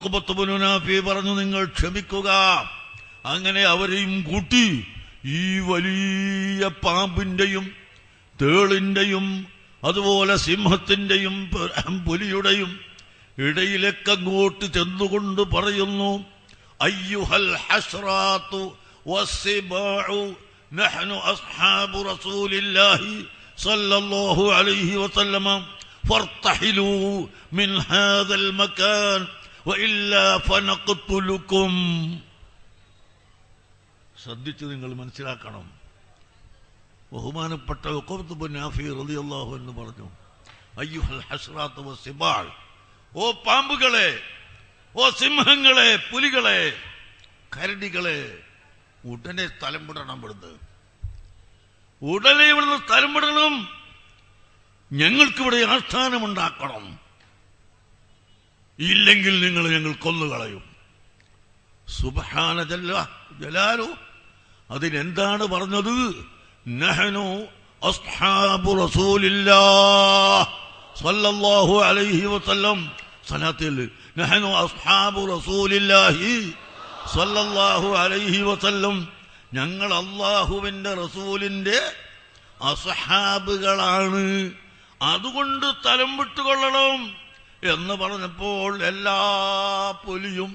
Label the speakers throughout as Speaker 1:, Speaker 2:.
Speaker 1: നാഫി പറഞ്ഞു, നിങ്ങൾ ക്ഷമിക്കുക. അങ്ങനെ അവരെയും കൂട്ടി ഈ വലിയ പാമ്പിന്റെയും തേളിന്റെയും അതുപോലെ സിംഹത്തിന്റെയും പുലിയുടെയും ഇടയിലേക്ക് അങ്ങോട്ട് ചെന്നുകൊണ്ട് പറയുന്നു, അയ്യുഹൽ ഹസ്റാത്തു വസ്സിബാഉ നഹ്നു അസ്ഹാബു റസൂലില്ലാഹി സല്ലല്ലാഹു അലൈഹി വസല്ലമ ഫർതഹിലൂ മിൻ ഹാദൽ മകാൻ വഇല്ലാ ഫനഖ്തുലുകും. ശ്രദ്ധിച്ച് നിങ്ങൾ മനസ്സിലാക്കണം. ബഹുമാനപ്പെട്ട ഉഖബത്ത് ബിൻ നാഫി റളിയല്ലാഹു അൻഹു പറഞ്ഞു, അയ്യുഹൽ ഹസ്റാത്തു വസ്സിബാൾ, ഓ പാമ്പുകളെ, ഓ സിംഹങ്ങളെ, പുലികളെ, കരടികളെ, ഉടനെ സ്ഥലം വിടണം. ഉടനെ ഇവിടുന്ന് സ്ഥലം വിടണം. ഞങ്ങൾക്കിവിടെ ആസ്ഥാനമുണ്ടാക്കണം. ഇല്ലെങ്കിൽ ഞങ്ങൾ കൊന്നുകളയും. സുബ്ഹാന ജലാലു അതിനെന്താണ് പറഞ്ഞത്? നഹ്നു അസ്ഹാബു റസൂലില്ലാഹ് സല്ലല്ലാഹു അലൈഹി വസല്ലം. സലാത്തിൽ നഹ്നു അസ്ഹാബു റസൂലില്ലാഹി സല്ലല്ലാഹു അലൈഹി വസല്ലം, ഞങ്ങൾ അല്ലാഹുവിന്റെ റസൂലിന്റെ അസ്ഹാബുകളാണ്, അതുകൊണ്ട് സ്ഥലം വിട്ടുകൊള്ളണം എന്ന് പറഞ്ഞപ്പോൾ എല്ലാ പുലിയും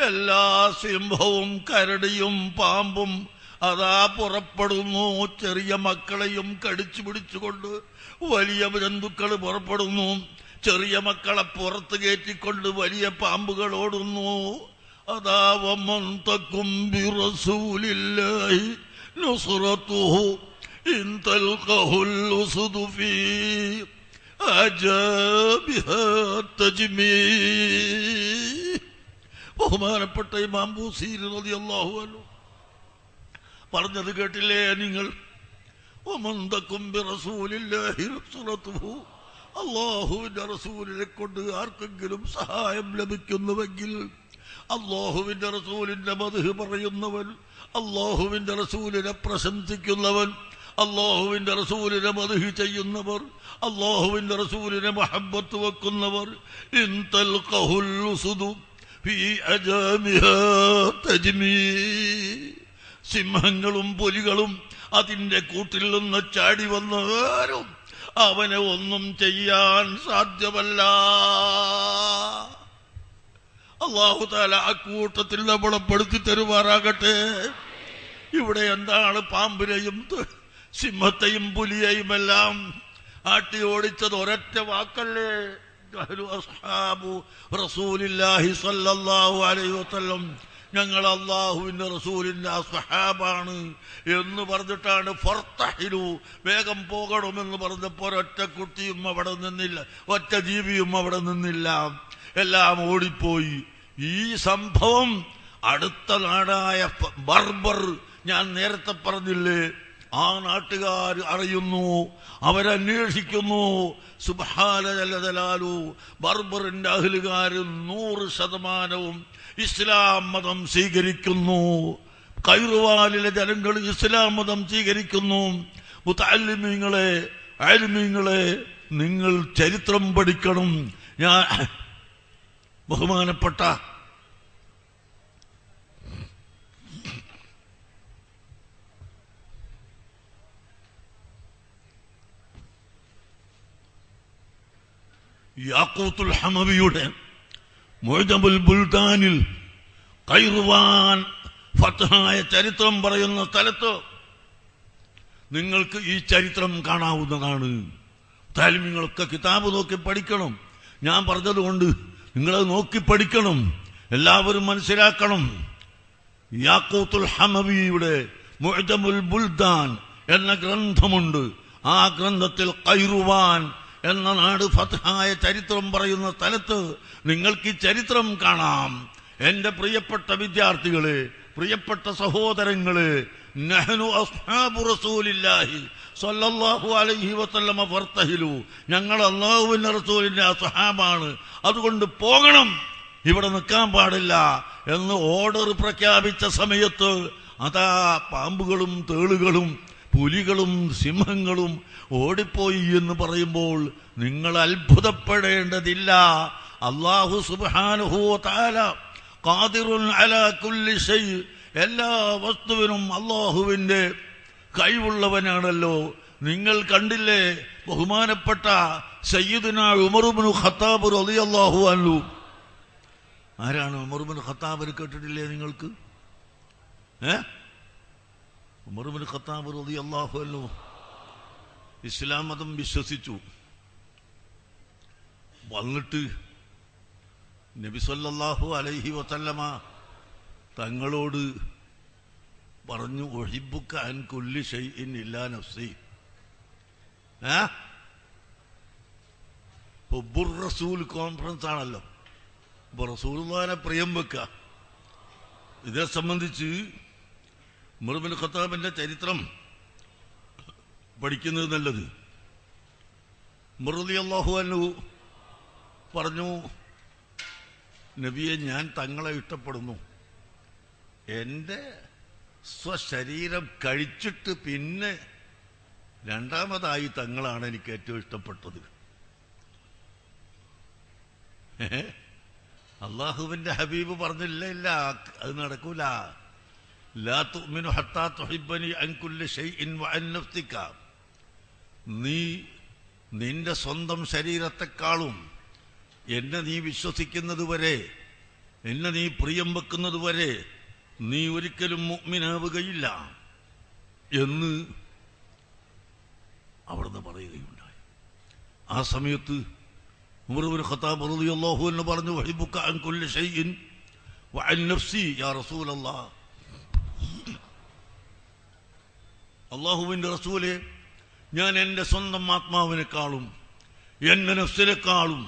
Speaker 1: എല്ലാ സിംഹവും കരടിയും പാമ്പും അതാ പുറപ്പെടുന്നു. ചെറിയ മക്കളെയും കടിച്ചു പിടിച്ചുകൊണ്ട് വലിയ ജന്തുക്കൾ പുറപ്പെടുന്നു. ചെറിയ മക്കളെ പുറത്ത് കയറ്റിക്കൊണ്ട് വലിയ പാമ്പുകൾ ഓടുന്നു. അതാ വമൻ തകും ബിറസൂലില്ലാഹി നുസ്റതുഹു ഇൻ തൽഖഹുൽ ഉസ്ദു ഫീ അജാബിഹാ തജ്മീ. ബഹുമാനപ്പെട്ട ഇമാം ബൂസീരി റളിയല്ലാഹു അൻഹു പറഞ്ഞത് കേട്ടില്ലേ നിങ്ങൾ? വമൻ തകും ബിറസൂലില്ലാഹി നുസ്റതുഹു, അല്ലാഹുവിന്റെ റസൂലിനെ കൊണ്ട് ആർക്കെങ്കിലും സഹായം ലഭിക്കുന്നുവെങ്കിൽ, അല്ലാഹുവിന്റെ റസൂലിന്റെ മദ്ഹ് പറയുന്നവൻ, അല്ലാഹുവിന്റെ റസൂലിനെ പ്രശംസിക്കുന്നവൻ, അല്ലാഹുവിന്റെ റസൂലിനെ മദ്ഹ് ചെയ്യുന്നവർ, അല്ലാഹുവിന്റെ റസൂലിനെ മഹബ്ബത്ത് വെക്കുന്നവർ, ഇൻ തൽഖഹുൽ ഉസ്ദു ഫീ അജാമിഹാ തജ്മീ, സിംഹങ്ങളും പുലികളും അതിന്റെ കൂട്ടിൽ നിന്ന് ചാടി വന്നാലും അവനെ ഒന്നും ചെയ്യാൻ സാധ്യമല്ല. അല്ലാഹു തആല ആ കൂട്ടത്തിൽ നമ്മളെ പെടുത്തി തരുമാറാകട്ടെ. ഇവിടെ എന്താണ് പാമ്പിനെയും സിംഹത്തെയും പുലിയെയും എല്ലാം ആട്ടി ഓടിച്ചത്? ഒരൊറ്റ വാക്കല്ലേ, അസ്ഹാബു റസൂലില്ലാഹി സല്ലല്ലാഹു അലൈഹി വസല്ലം, ഞങ്ങൾ അല്ലാഹുവിന്റെ റസൂലിന്റെ അസ്ഹാബാണ് എന്ന് പറഞ്ഞിട്ടാണ്. ഫർതഹിലു, വേഗം പോകണമെന്ന് പറഞ്ഞപ്പോൾ ഒറ്റ കുട്ടിയും അവിടെ നിന്നില്ല, ഒറ്റ ജീവിയും അവിടെ നിന്നില്ല, എല്ലാം ഓടിപ്പോയി. ഈ സംഭവം അടുത്ത നാടായ ബർബർ, ഞാൻ നേരത്തെ പറഞ്ഞില്ലേ, ആ നാട്ടുകാർ അറിയുന്നു, അവരന്വേഷിക്കുന്നു. സുബ്ഹാന ജല്ല ജലാലു, ബർബറിന്റെ അഹ്ലുകാർ 100% ഇസ്ലാം മതം സ്വീകരിക്കുന്നു. കൈറുവാനിലെ ജനങ്ങൾ ഇസ്ലാം മതം സ്വീകരിക്കുന്നു. മുതഅല്ലിമീങ്ങളെ, ആലിമീങ്ങളെ, നിങ്ങൾ ചരിത്രം പഠിക്കണം. ഞാൻ ബഹുമാനപ്പെട്ട യാഖൂത്തുൽ ഹമവിയുടെ മുഅ്ജമുൽ ബുൽദാനിൽ ഖൈറുവാൻ ഫത്ഹായ ചരിത്രം പറയുന്ന സ്ഥലത്ത് നിങ്ങൾക്ക് ഈ ചരിത്രം കാണാവുന്നതാണ്. താലിമിങ്ങളൊക്കെ കിതാബ് നോക്കി പഠിക്കണം. ഞാൻ പറഞ്ഞതുകൊണ്ട് നിങ്ങളത് നോക്കി പഠിക്കണം, എല്ലാവരും മനസ്സിലാക്കണം. യാഖൂത്തുൽ ഹമവിയുടെ മുഅ്ജമുൽ ബുൽദാൻ എന്ന ഗ്രന്ഥമുണ്ട്. ആ ഗ്രന്ഥത്തിൽ ഖൈറുവാൻ എന്ന നാട് ഫത്ഹായ ചരിത്രം പറയുന്ന സ്ഥലത്ത് നിങ്ങൾക്ക് ഈ ചരിത്രം കാണാം. എന്റെ പ്രിയപ്പെട്ട വിദ്യാർത്ഥികളെ, പ്രിയപ്പെട്ട സഹോദരങ്ങളെ, നഹ്നു അസ്ഹാബു റസൂലില്ലാഹി സ്വല്ലല്ലാഹു അലൈഹി വസല്ലമ ഫർതഹിലു, ഞങ്ങൾ അല്ലാഹുവിന്റെ റസൂലിന്റെ അസ്ഹാബാണ്, അതുകൊണ്ട് പോകണം, ഇവിടെ നിൽക്കാൻ പാടില്ല എന്ന് ഓർഡർ പ്രഖ്യാപിച്ച സമയത്ത് അതാ പാമ്പുകളും തേളുകളും പുലികളും സിംഹങ്ങളും ഓടിപ്പോയി എന്ന് പറയുമ്പോൾ നിങ്ങൾ അത്ഭുതപ്പെടേണ്ടതില്ല. അല്ലാഹു സുബ്ഹാനഹു വ തആല ഖാദിറുൻ അലാ കുല്ലി ഷൈ, എല്ലാ വസ്തുവിനും അല്ലാഹുവിന്റെ കഴിവുള്ളവനാണല്ലോ. നിങ്ങൾ കണ്ടില്ലേ ബഹുമാനപ്പെട്ട സയ്യിദുനാ ഉമർ ഇബ്നു ഖത്താബ് റളിയല്ലാഹു അൻഹു. ആരാണ് ഉമർ ഇബ്നു ഖത്താബ്? കേട്ടിട്ടില്ലേ നിങ്ങൾക്ക്? ഉമർ ഇബ്നു ഖത്താബ് റളിയല്ലാഹു അൻഹു ഇസ്ലാം മതം വിശ്വസിച്ചു. വന്നിട്ട് നബി സല്ലല്ലാഹു അലൈഹി വസല്ലമ തങ്ങളോട് പറഞ്ഞു, ഉഹിബ്ബുക അൻ കുല്ലി ഷൈഇൻ ഇല്ലാ നഫ്സി. ഹുബ്ബുർ റസൂൽ കോൺഫറൻസ് ആണല്ലോ. അപ്പൊ റസൂലുള്ളാഹിനെ പ്രിയം വെക്കുക. ഇതേ സംബന്ധിച്ച് ഉമർ ഇബ്നു ഖത്താബിന്റെ ചരിത്രം പഠിക്കുന്നത് നല്ലത്. ഉമർ റളിയല്ലാഹു അൻഹു പറഞ്ഞു, നബിയെ, ഞാൻ തങ്ങളെ ഇഷ്ടപ്പെടുന്നു. എൻ്റെ സ്വശരീരം കഴിച്ചിട്ട് പിന്നെ രണ്ടാമതായി തങ്ങളാണ് എനിക്ക് ഏറ്റവും ഇഷ്ടപ്പെട്ടത്. അള്ളാഹുവിന്റെ ഹബീബ് പറഞ്ഞില്ല, ഇല്ല അത് നടക്കൂല. ലാ തുഅ്മിനു ഹത്താ തുഹിബ്ബനി അൻ കുല്ലി ഷൈഇൻ വഅൻ നഫ്സിക. നീ നിന്റെ സ്വന്തം ശരീരത്തെക്കാളും എന്നെ നീ വിശ്വസിക്കുന്നതുവരെ, എന്നെ നീ പ്രിയം വെക്കുന്നതുവരെ നീ ഒരിക്കലും മുഅ്മിനാവുകയില്ല എന്ന് അവിടുന്ന് പറയുകയുണ്ടായി. ആ സമയത്ത് ഉമർ ഇബ്നു ഖത്താബ് റളിയല്ലാഹു അൻഹു പറഞ്ഞു, ഉഹിബ്ബുക അൻ കുല്ലി ഷൈഇൻ വഅൻ നഫ്സി യാ റസൂലല്ലാഹ്. അല്ലാഹുവിന്റെ റസൂലേ, ഞാൻ എൻ്റെ സ്വന്തം ആത്മാവിനേക്കാളും എൻ്റെ നഫ്സിനേക്കാളും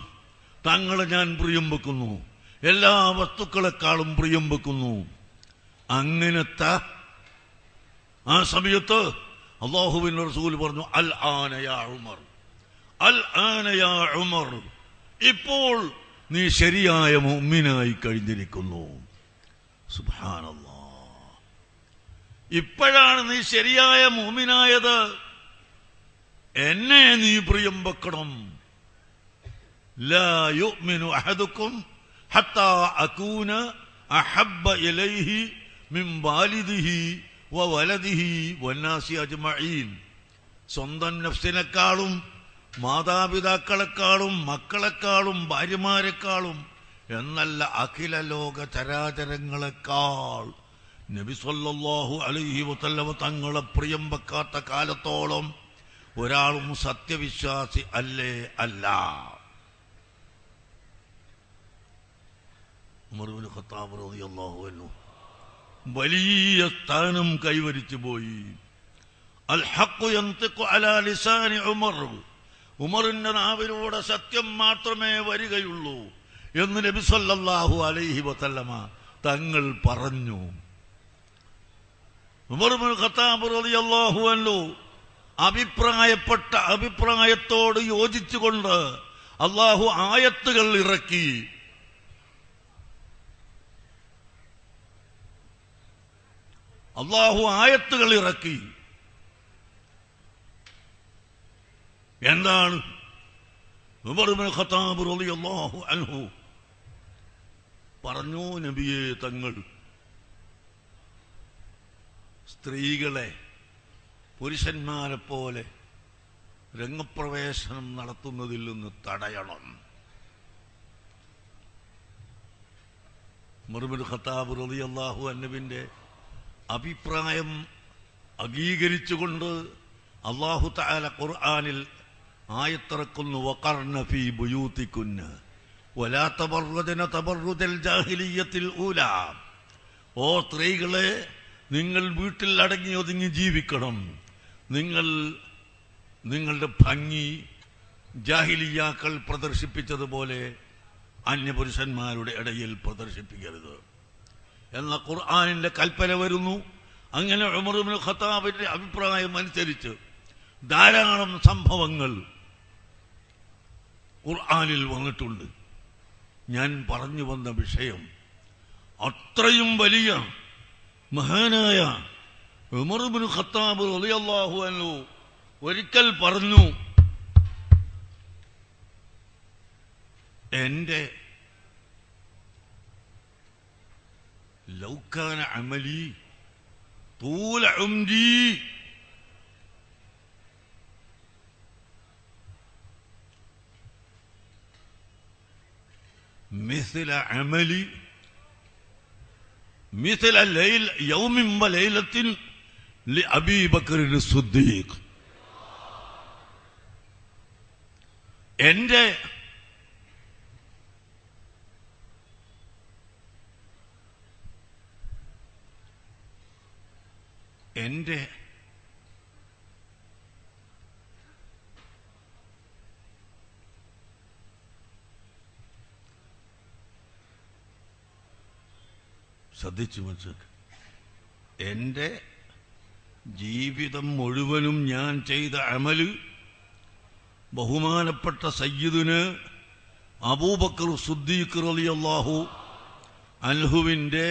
Speaker 1: തങ്ങളെ ഞാൻ പ്രിയം വെക്കുന്നു, എല്ലാ വസ്തുക്കളെക്കാളും പ്രിയം വെക്കുന്നു. അങ്ങനത്തെ ആ സമയത്ത് അല്ലാഹുവിന്റെ റസൂൽ പറഞ്ഞു, അൽ ആന യാ ഉമർ, അൽ ആന യാ ഉമർ, ഇപ്പോൾ നീ ശരിയായ മുഅ്മിനായി കഴിഞ്ഞിരിക്കുന്നു. സുബ്ഹാനല്ലാഹ്, ഇപ്പോഴാണ് നീ ശരിയായ മുഅ്മിനായത്. എന്നെ നീ പ്രിയം വെക്കണം. ലാ യുഅ്മിനു അഹദുക്കും ഹത്താ അകൂന അഹബ്ബ ഇലൈഹി മിൻ വാലിദിഹി വവലദിഹി വന്നാസി അജ്മഈൻ. സ്വന്തം നഫ്സിനെക്കാളും മാതാപിതാക്കളെക്കാളും മക്കളെക്കാളും ഭാര്യമാരെക്കാളും എന്നല്ല അഖില ലോക ചരാചരങ്ങളെക്കാൾ നബി സല്ലല്ലാഹു അലൈഹി വസല്ലമ തങ്ങളെ പ്രിയം വെക്കാത്ത കാലത്തോളം ഒരാളും സത്യവിശ്വാസി അല്ലേ അല്ല. ഉമർ ഇബ്നു ഖത്താബ് റളിയല്ലാഹു അൻഹു വലിയ സ്ഥാനം കൈവരിച്ചു പോയി. അൽ ഹഖ് യൻതിഖു അലാ ലിസാനി ഉമർ, ഉമറിന്റെ നാവിലൂടെ സത്യം മാത്രമേ വരികയുള്ളൂ എന്ന് നബി സല്ലല്ലാഹു അലൈഹി വസല്ലമ തങ്ങൾ പറഞ്ഞു. ഉമർ ഇബ്നു ഖത്താബ് റളിയല്ലാഹു അൻഹു അഭിപ്രായപ്പെട്ട അഭിപ്രായത്തോട് യോജിച്ചുകൊണ്ട് അല്ലാഹു ആയത്തുകൾ ഇറക്കി. അല്ലാഹു ആയത്തുകൾ ഇറക്കി. എന്താണ്? ഉമർ ഇബ്നു ഖത്താബ് റളിയല്ലാഹു അൻഹു പറഞ്ഞു, നബിയെ, തങ്ങൾ സ്ത്രീകളെ പുരുഷന്മാരെ പോലെ രംഗപ്രവേശനം നടത്തുന്നതിൽ നിന്ന് തടയണം. ഉമർ ഇബ്നു ഖത്താബ് റളിയല്ലാഹു അൻഹുവിന്റെ അഭിപ്രായം അംഗീകരിച്ചുകൊണ്ട് അല്ലാഹു തആല ഖുർആനിൽ ആയത്തിറക്കുന്നു, വഖർന ഫീ ബുയൂതികുന്ന വലാ തബറജന തബറുജൽ ജാഹിലിയ്യത്തിൽ ഊലാ. ഓ സ്ത്രീകളെ, നിങ്ങൾ വീട്ടിൽ അടങ്ങി ഒതുങ്ങി ജീവിക്കണം. നിങ്ങൾ നിങ്ങളുടെ ഭംഗി ജാഹിലിയ്യാക്കൾ പ്രദർശിപ്പിച്ചതുപോലെ അന്യപുരുഷന്മാരുടെ ഇടയിൽ പ്രദർശിപ്പിക്കരുത് എന്ന ഖുർആനിന്റെ കൽപ്പന വരുന്നു. അങ്ങനെ ഉമർ ഇബ്നു ഖത്താബിന്റെ അഭിപ്രായം അനുസരിച്ച് ധാരാളം സംഭവങ്ങൾ ഖുർആനിൽ വന്നിട്ടുണ്ട്. ഞാൻ പറഞ്ഞു വന്ന വിഷയം, അത്രയും വലിയ മഹാനായ ഉമർ ഇബ്നു ഖത്താബ് റളിയല്ലാഹു അൻഹു ഒരിക്കൽ പറഞ്ഞു, എന്റെ ലൗ കാന അമലി തൂല ഉംരി مثل عملي مثل الليل يوم وليلة لأبي بكر الصديق എൻ്റെ ശ്രദ്ധിച്ചു മനസ്സിലാക്കുക, എൻ്റെ ജീവിതം മുഴുവനും ഞാൻ ചെയ്ത അമല് ബഹുമാനപ്പെട്ട സയ്യിദുന് അബൂബക്കർ സിദ്ദീഖ് റളിയല്ലാഹു അൻഹുവിൻ്റെ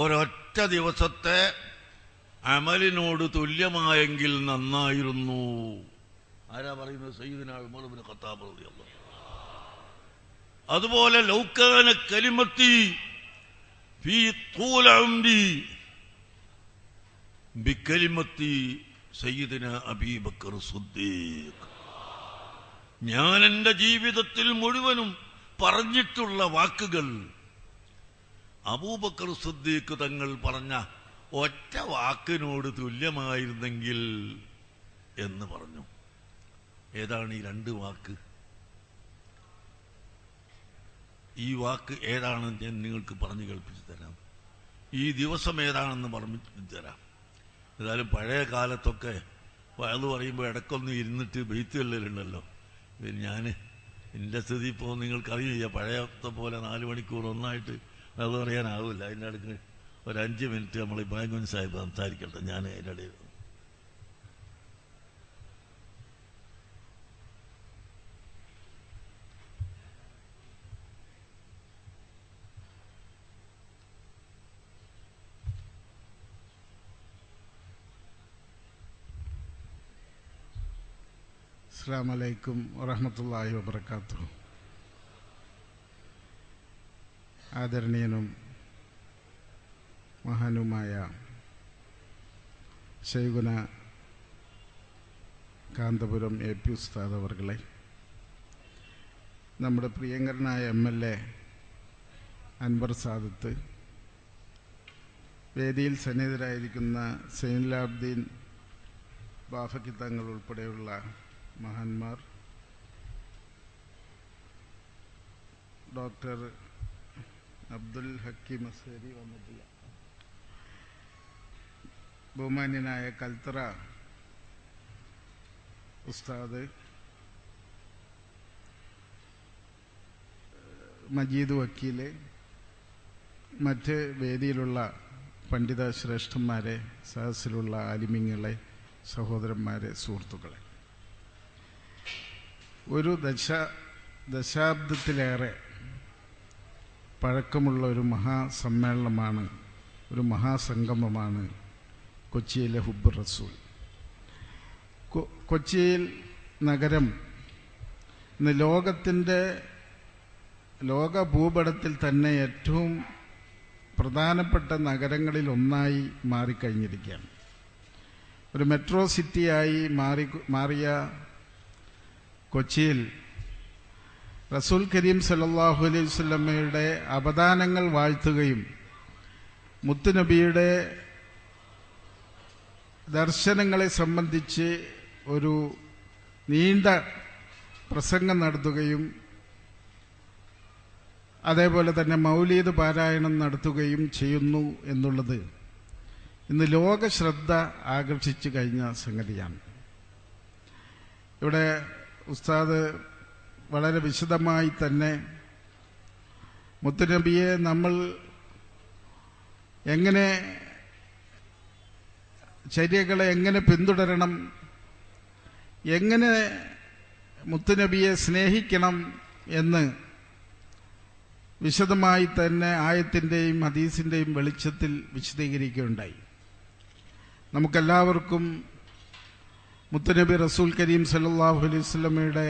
Speaker 1: ഒരൊറ്റ ദിവസത്തെ അമലിനോട് തുല്യമായെങ്കിൽ നന്നായിരുന്നു. ആരാ പറയുന്നത്? സയ്യിദുന ഉമർ ഇബ്നു ഖത്താബ് റളിയല്ലാഹു. അതുപോലെ ലൗകാന കലിമത്തി ഫീ തൂല ഉംരി ബികലിമത്തി സയ്യിദുന അബീ ബക്കർ സിദ്ദീഖ്. ഞാൻ എൻ്റെ ജീവിതത്തിൽ മുഴുവനും പറഞ്ഞിട്ടുള്ള വാക്കുകൾ അബൂബക്കർ സിദ്ദീഖ് തങ്ങൾ പറഞ്ഞ ഒറ്റ വാക്കിനോട് തുല്യമായിരുന്നെങ്കിൽ എന്ന് പറഞ്ഞു. ഏതാണ് ഈ രണ്ട് വാക്ക്? ഈ വാക്ക് ഏതാണെന്ന് ഞാൻ നിങ്ങൾക്ക് പറഞ്ഞു കേൾപ്പിച്ചു തരാം. ഈ ദിവസം ഏതാണെന്ന് പറഞ്ഞു തരാം. ഏതായാലും പഴയ കാലത്തൊക്കെ വയത് പറയുമ്പോൾ ഇടയ്ക്കൊന്ന് ഇരുന്നിട്ട് ബെയ്ത്ത് ചൊല്ലലുണ്ടല്ലോ. ഞാൻ എൻ്റെ സ്ഥിതി ഇപ്പോൾ നിങ്ങൾക്കറിയില്ല, പഴയത്തെ പോലെ 4 മണിക്കൂർ ഒന്നായിട്ട് അത് പറയാനാവില്ല. അതിൻ്റെ അടുക്ക് ഒരു 5 മിനിറ്റ് നമ്മൾ ഇബ്രാഹിം സാഹിബ് സംസാരിക്കട്ടെ. ഞാൻ അതിൻ്റെ ഇടയിൽ
Speaker 2: അസ്സലാമു അലൈക്കും വറഹ്മത്തുള്ളാഹി വബറകാതുഹു. ആദരണീയനും മഹാനുമായ ശൈഖുന കാന്തപുരം എ.പി. ഉസ്താദ് അവർകളെ, നമ്മുടെ പ്രിയങ്കരനായ MLA അൻവർ സാദത്ത്, വേദിയിൽ സന്നിഹിതരായിരിക്കുന്ന സൈനുലാബ്ദീൻ ബാഫക്കി തങ്ങൾ ഉൾപ്പെടെയുള്ള മഹാന്മാർ, ഡോക്ടർ അബ്ദുൽ ഹക്കീം അസ്ഹരി വന്നിട്ടില്ല, ബഹുമാന്യനായ കൽത്തറ ഉസ്താദ്, മജീദ് വക്കീല്, മറ്റ് വേദിയിലുള്ള പണ്ഡിത ശ്രേഷ്ഠന്മാരെ, സദസ്സിലുള്ള ആലിമീങ്ങളെ, സഹോദരന്മാരെ, സുഹൃത്തുക്കളെ, ഒരു ദശാബ്ദത്തിലേറെ പഴക്കമുള്ള ഒരു മഹാസമ്മേളനമാണ്, ഒരു മഹാസംഗമമാണ് കൊച്ചിയിലെ ഹുബ്ബ് റസൂൽ. കൊച്ചിയിൽ നഗരം ഇന്ന് ലോക ഭൂപടത്തിൽ തന്നെ ഏറ്റവും പ്രധാനപ്പെട്ട നഗരങ്ങളിൽ ഒന്നായി മാറിക്കഴിഞ്ഞിരിക്കുകയാണ്. ഒരു മെട്രോ സിറ്റിയായി മാറിയ കൊച്ചിയിൽ റസൂൽ കരീം സല്ലല്ലാഹു അലൈഹി വസല്ലമയുടെ അവദാനങ്ങൾ വാഴ്ത്തുകയും മുത്തുനബിയുടെ ദർശനങ്ങളെ സംബന്ധിച്ച് ഒരു നീണ്ട പ്രസംഗം നടത്തുകയും അതേപോലെ തന്നെ മൗലീദ് പാരായണം നടത്തുകയും ചെയ്യുന്നു എന്നുള്ളത് ഇന്ന് ലോക ശ്രദ്ധ ആകർഷിച്ചു കഴിഞ്ഞ സംഗതിയാണ്. ഇവിടെ ഉസ്താദ് വളരെ വിശദമായി തന്നെ മുത്തുനബിയെ നമ്മൾ എങ്ങനെ ചര്യകളെ എങ്ങനെ പിന്തുടരണം, എങ്ങനെ മുത്തുനബിയെ സ്നേഹിക്കണം എന്ന് വിശദമായി തന്നെ ആയത്തിൻ്റെയും ഹദീസിൻ്റെയും വെളിച്ചത്തിൽ വിശദീകരിക്കുകയുണ്ടായി. നമുക്കെല്ലാവർക്കും മുത്തുനബി റസൂൽ കരീം സല്ലല്ലാഹു അലൈഹി വസല്ലമയുടെ